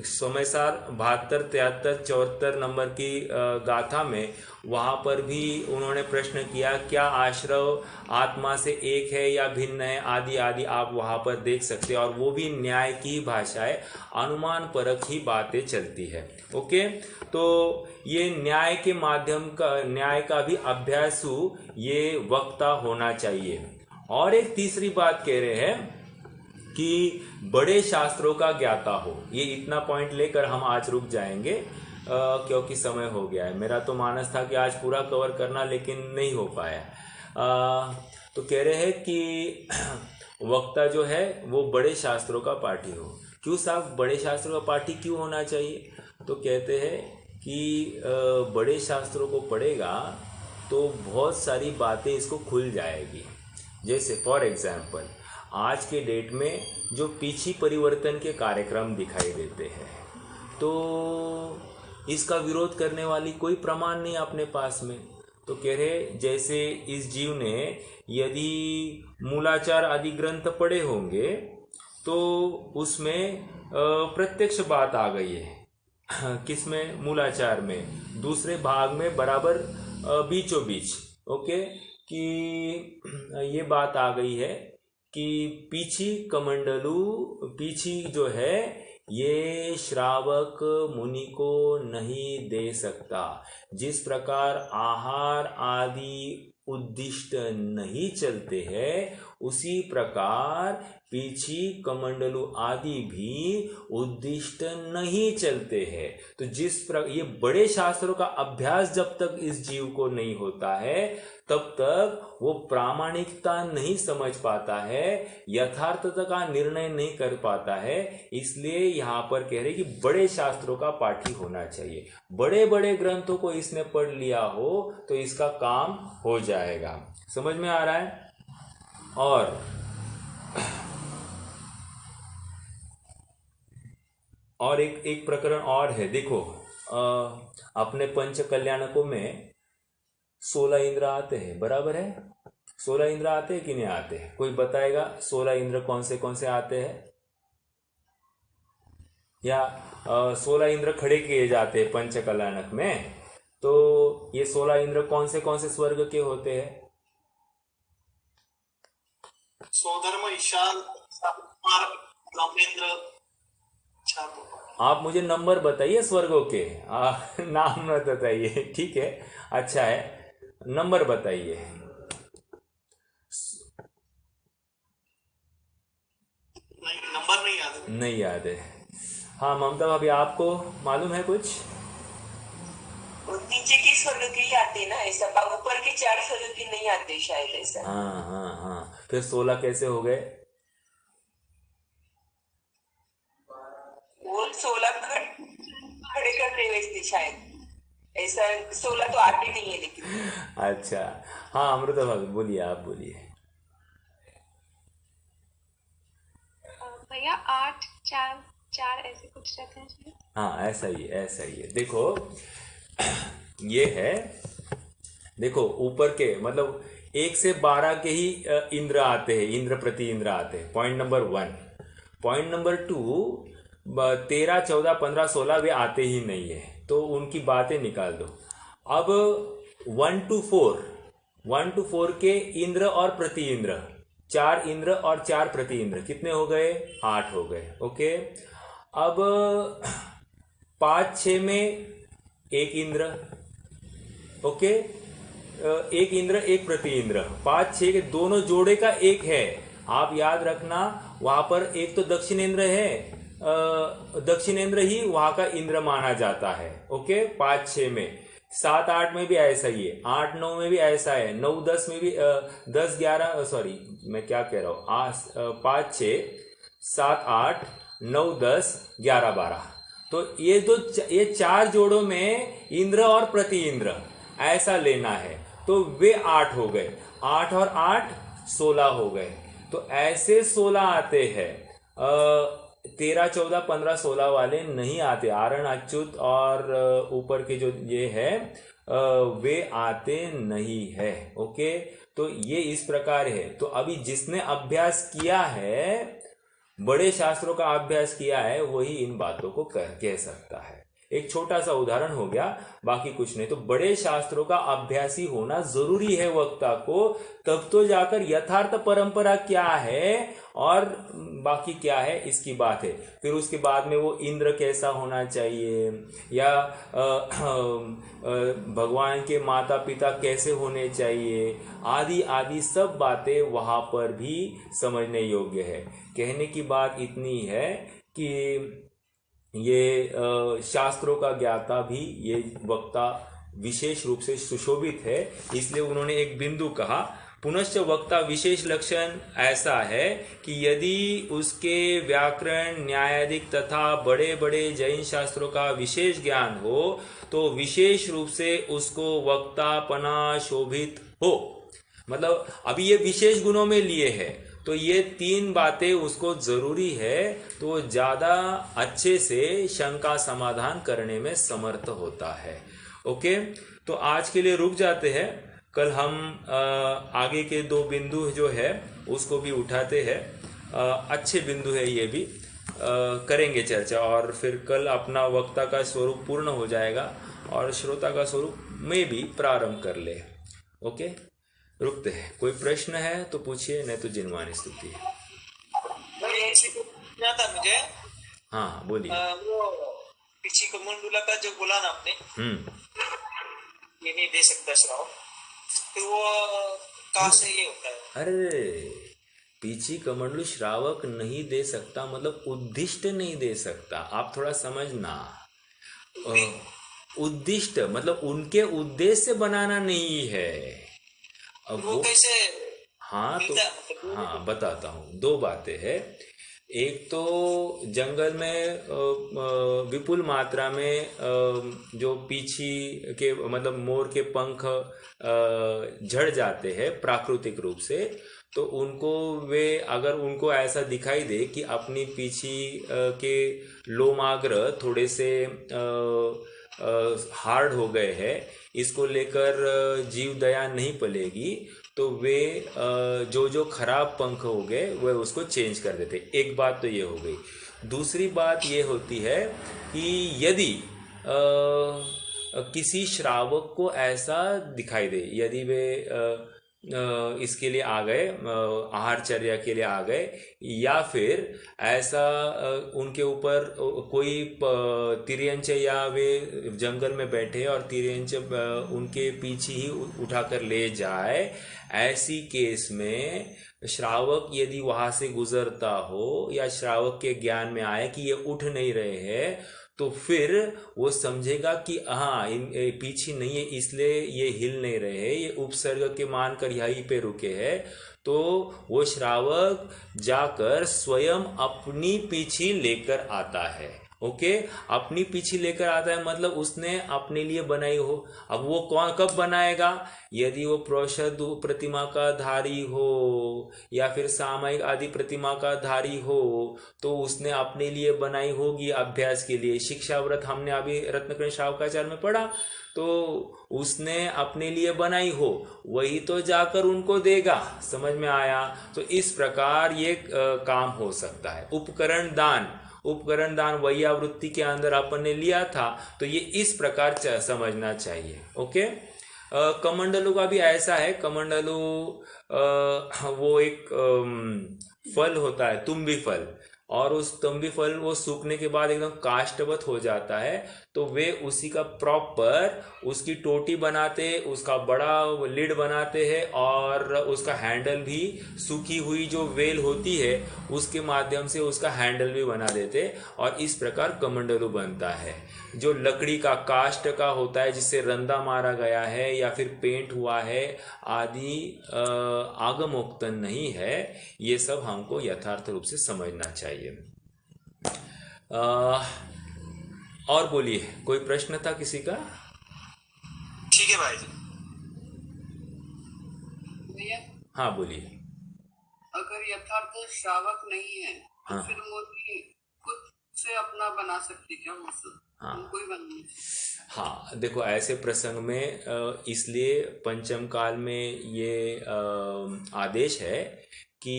समयसार 72, 73, 74 नंबर की गाथा में, वहाँ पर भी उन्होंने प्रश्न किया क्या आश्रव आत्मा से एक है या भिन्न है, आदि आदि आप वहाँ पर देख सकते हैं। और वो भी न्याय की भाषा है, अनुमान परक ही बातें चलती है। ओके, तो ये न्याय के माध्यम का, न्याय का भी अभ्यासु ये वक्ता होना चाहिए। और एक तीसरी बात कह रहे हैं कि बड़े शास्त्रों का ज्ञाता हो। ये इतना पॉइंट लेकर हम आज रुक जाएंगे क्योंकि समय हो गया है। मेरा तो मानस था कि आज पूरा कवर करना, लेकिन नहीं हो पाया। तो कह रहे हैं कि वक्ता जो है वो बड़े शास्त्रों का पाठी हो। क्यों साहब बड़े शास्त्रों का पाठी क्यों होना चाहिए? तो कहते हैं कि बड़े शास्त्रों को पढ़ेगा तो बहुत सारी बातें इसको खुल जाएगी। जैसे फॉर एग्जाम्पल आज के डेट में जो पीछी परिवर्तन के कार्यक्रम दिखाई देते हैं, तो इसका विरोध करने वाली कोई प्रमाण नहीं अपने पास में। तो कह रहे जैसे इस जीव ने यदि मूलाचार आदि ग्रंथ पढ़े होंगे तो उसमें प्रत्यक्ष बात आ गई है। किसमें? मूलाचार में, दूसरे भाग में बराबर बीचों बीच। ओके, कि ये बात आ गई है कि पीछी कमंडलू, पीछी जो है ये श्रावक मुनि को नहीं दे सकता। जिस प्रकार आहार आदि उद्दिष्ट नहीं चलते हैं, उसी प्रकार पीछी कमंडलू आदि भी उद्दिष्ट नहीं चलते हैं। तो ये बड़े शास्त्रों का अभ्यास जब तक इस जीव को नहीं होता है, तब तक वो प्रामाणिकता नहीं समझ पाता है, यथार्थता का निर्णय नहीं कर पाता है। इसलिए यहाँ पर कह रहे कि बड़े शास्त्रों का पाठी होना चाहिए। बड़े बड़े ग्रंथों को इसने पढ़ लिया हो तो इसका काम हो जाएगा। समझ में आ रहा है? और एक प्रकरण और है, देखो अपने पंच कल्याणकों में 16 इंद्र आते हैं, बराबर है? 16 इंद्र आते हैं कि नहीं आते हैं? कोई बताएगा 16 इंद्र कौन से आते हैं? या 16 इंद्र खड़े किए जाते हैं पंच कल्याणक में, तो ये 16 इंद्र कौन से स्वर्ग के होते हैं? स्वधर्म, ईशान, ब्रह्मेंद्र, अच्छा तो आप मुझे नंबर बताइए स्वर्गों के, नाम मत बताइए, ठीक है? अच्छा है, नंबर बताइए। नहीं, नंबर नहीं याद है। नहीं याद है। हाँ ममता भाभी, आपको मालूम है कुछ? और नीचे के स्वर्ग के ही आते ना, ऐसा ऊपर के 4 स्वर्ग के नहीं आते शायद, ऐसा। हाँ हाँ हाँ, फिर 16 कैसे हो गए? वो 16 खड़े करते हुए थे शायद, ऐसा 16 तो आते नहीं है लेकिन। अच्छा, हाँ अमृता भाभी बोलिए, आप बोलिए। भैया 8 4 4 ऐसे कुछ रहते हैं शायद। हाँ ऐसा ही है, ऐसा ही है। देखो ये है, देखो ऊपर के मतलब 1 से 12 के ही इंद्र आते हैं, इंद्र प्रति इंद्र आते हैं, पॉइंट नंबर 1। पॉइंट नंबर 2, 13 14 15 16 वे आते ही नहीं है, तो उनकी बातें निकाल दो। अब 1 to 4 के इंद्र और प्रति इंद्र, 4 इंद्र और 4 प्रति इंद्र कितने हो गए? 8 हो गए। ओके, अब 5 6 में 1 इंद्र, ओके, 1 इंद्र 1 प्रति इंद्र, 5 6 के दोनों जोड़े का 1 है। आप याद रखना वहां पर एक तो दक्षिणेंद्र है, दक्षिणेंद्र ही वहां का इंद्र माना जाता है। ओके, 5 6 में, 7 8 में भी ऐसा ही है, 8 9 में भी ऐसा है, 9 10 में भी 10 11, सॉरी मैं क्या कह रहा हूँ, 5 6 7 8 9 10 11 12, तो ये 4 जोड़ों में इंद्र और प्रति इंद्र ऐसा लेना है, तो वे 8 हो गए, 8 और 8 16 हो गए। तो ऐसे 16 आते हैं, 13 14 15 16 वाले नहीं आते। आरण अच्युत और ऊपर के जो ये है वे आते नहीं है। ओके, तो ये इस प्रकार है। तो अभी जिसने अभ्यास किया है, बड़े शास्त्रों का अभ्यास किया है, वही इन बातों को कह सकता है। एक छोटा सा उदाहरण हो गया, बाकी कुछ नहीं। तो बड़े शास्त्रों का अभ्यासी होना जरूरी है वक्ता को, तब तो जाकर यथार्थ परंपरा क्या है और बाकी क्या है इसकी बात है। फिर उसके बाद में वो इंद्र कैसा होना चाहिए, या भगवान के माता पिता कैसे होने चाहिए, आदि आदि सब बातें वहां पर भी समझने योग्य है। कहने की बात इतनी है कि ये शास्त्रों का ज्ञाता भी ये वक्ता विशेष रूप से सुशोभित है, इसलिए उन्होंने एक बिंदु कहा, पुनश्च वक्ता विशेष लक्षण ऐसा है कि यदि उसके व्याकरण न्यायाधिक तथा बड़े बड़े जैन शास्त्रों का विशेष ज्ञान हो, तो विशेष रूप से उसको वक्तापना शोभित हो। मतलब अभी ये विशेष गुणों में लिए है, तो ये 3 बातें उसको जरूरी है, तो ज्यादा अच्छे से शंका समाधान करने में समर्थ होता है। ओके, तो आज के लिए रुक जाते हैं, कल हम आगे के 2 बिंदु जो है उसको भी उठाते हैं। अच्छे बिंदु है ये भी, करेंगे चर्चा, और फिर कल अपना वक्ता का स्वरूप पूर्ण हो जाएगा और श्रोता का स्वरूप में भी प्रारंभ कर ले। ओके, रुकते हैं। कोई प्रश्न है तो पूछिए, नहीं तो जिनवानी स्तुति है। था मुझे, हाँ बोलिए। वो पीछे कमंडूला का जो बोला ना आपने, ये नहीं दे सकता श्राव, तो वो कहाँ से ये होता है? अरे पीछी कमंडलू श्रावक नहीं दे सकता मतलब उद्दिष्ट नहीं दे सकता। आप थोड़ा समझना, उद्दिष्ट मतलब उनके उद्देश्य से बनाना नहीं है। अब वो कैसे? हाँ तो हाँ बताता हूँ, 2 बातें हैं। एक तो जंगल में विपुल मात्रा में जो पीछी के मतलब मोर के पंख झड़ जाते हैं प्राकृतिक रूप से, तो उनको वे अगर उनको ऐसा दिखाई दे कि अपनी पीछी के लोमाग्र थोड़े से हार्ड हो गए हैं, इसको लेकर जीव दया नहीं पलेगी, तो वे जो खराब पंख हो गए वे उसको चेंज कर देते। एक बात तो ये हो गई। दूसरी बात ये होती है कि यदि किसी श्रावक को ऐसा दिखाई दे, यदि वे इसके लिए आ गए, आहारचर्या के लिए आ गए, या फिर ऐसा उनके ऊपर कोई तिर्यंच, या वे जंगल में बैठे और तिर्यंच उनके पीछे ही उठाकर ले जाए, ऐसी केस में श्रावक यदि वहां से गुजरता हो या श्रावक के ज्ञान में आए कि ये उठ नहीं रहे हैं, तो फिर वो समझेगा कि हाँ पीछे नहीं है इसलिए ये हिल नहीं रहे हैं, ये उपसर्ग के मानकर यहीं पे रुके हैं। तो वो श्रावक जाकर स्वयं अपनी पीछी लेकर आता है। ओके, अपनी पीछी लेकर आता है मतलब उसने अपने लिए बनाई हो। अब वो कौन कब बनाएगा? यदि वो प्रोषद प्रतिमा का धारी हो या फिर सामयिक आदि प्रतिमा का धारी हो, तो उसने अपने लिए बनाई होगी अभ्यास के लिए। शिक्षा व्रत हमने अभी रत्नकर्ण श्रावकाचार में पढ़ा, तो उसने अपने लिए बनाई हो, वही तो जाकर उनको देगा। समझ में आया? तो इस प्रकार ये काम हो सकता है। उपकरण दान वैयावृत्ति के अंदर अपन ने लिया था, तो ये इस प्रकार समझना चाहिए। ओके, कमंडलू का भी ऐसा है। कमंडलू वो एक फल होता है, तुम्बी फल, और उस तुम्बी फल वो सूखने के बाद एकदम काष्ठवत हो जाता है, तो वे उसी का प्रॉपर उसकी टोटी बनाते, उसका बड़ा लिड बनाते हैं, और उसका हैंडल भी सूखी हुई जो वेल होती है उसके माध्यम से उसका हैंडल भी बना देते, और इस प्रकार कमंडलू बनता है। जो लकड़ी का काष्ठ का होता है जिससे रंदा मारा गया है या फिर पेंट हुआ है आदि आगमोक्तन नहीं है, ये सब हमको यथार्थ रूप से समझना चाहिए। और बोलिए, कोई प्रश्न था किसी का? ठीक है भाई जी। भैया, हाँ बोलिए। अगर यथार्थ श्रावक नहीं है तो हाँ। फिर मुनि खुद से अपना बना सकती क्या? हाँ। उनको ही बनना। हाँ, देखो ऐसे प्रसंग में इसलिए पंचम काल में ये आदेश है कि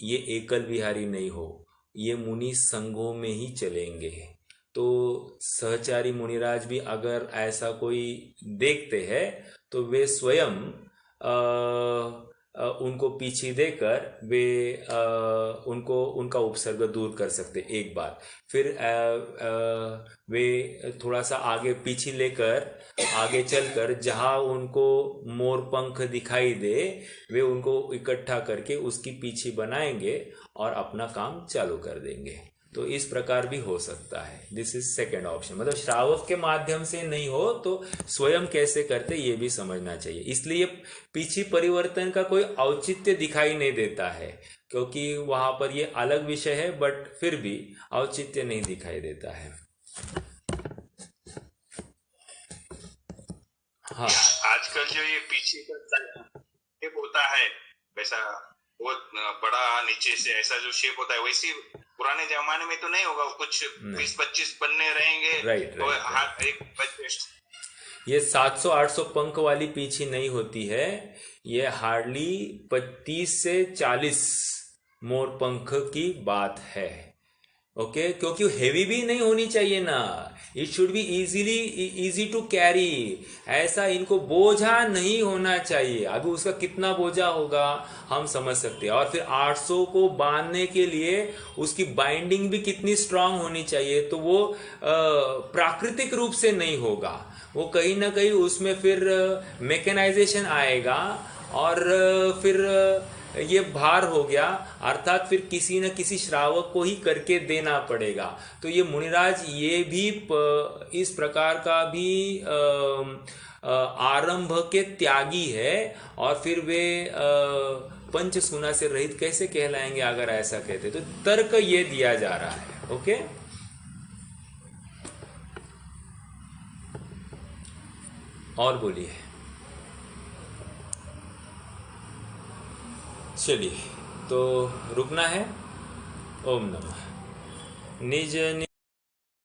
ये एकल विहारी नहीं हो, ये मुनि संघों में ही चलेंगे। तो सहचारी मुनिराज भी अगर ऐसा कोई देखते हैं तो वे स्वयं उनको पीछे देकर वे उनको उनका उपसर्ग दूर कर सकते, एक बात। फिर वे थोड़ा सा आगे पीछे लेकर आगे चलकर जहाँ उनको मोर पंख दिखाई दे, वे उनको इकट्ठा करके उसकी पीछे बनाएंगे और अपना काम चालू कर देंगे। तो इस प्रकार भी हो सकता है। This is second option. मतलब श्रावक के माध्यम से नहीं हो तो स्वयं कैसे करते ये भी समझना चाहिए। इसलिए पीछे परिवर्तन का कोई औचित्य दिखाई नहीं देता है, क्योंकि वहां पर ये अलग विषय है, बट फिर भी औचित्य नहीं दिखाई देता है। हाँ, आजकल जो ये पीछे का शेप होता है वैसा, वो बड़ा नीचे से ऐसा जो शेप होता है, वैसी पुराने जमाने में तो नहीं होगा। कुछ 20-25 पन्ने रहेंगे। राइट। ये 700-800 पंख वाली पीछी नहीं होती है, ये हार्डली 25 से 40 मोर पंख की बात है। ओके, क्योंकि हेवी भी नहीं होनी चाहिए ना, it should be easy to carry. ऐसा इनको बोझा नहीं होना चाहिए। अभी उसका कितना बोझा होगा हम समझ सकते हैं। और फिर 800 को बांधने के लिए उसकी बाइंडिंग भी कितनी स्ट्रांग होनी चाहिए, तो वो प्राकृतिक रूप से नहीं होगा, वो कहीं ना कहीं उसमें फिर मैकेनाइजेशन आएगा और फिर ये भार हो गया, अर्थात फिर किसी न किसी श्रावक को ही करके देना पड़ेगा। तो ये मुनिराज ये भी इस प्रकार का भी आरंभ के त्यागी है, और फिर वे पंच सुना से रहित कैसे कहलाएंगे अगर ऐसा कहते। तो तर्क ये दिया जा रहा है। ओके, और बोलिए। चलिए, तो रुकना है। ओम नमः। निज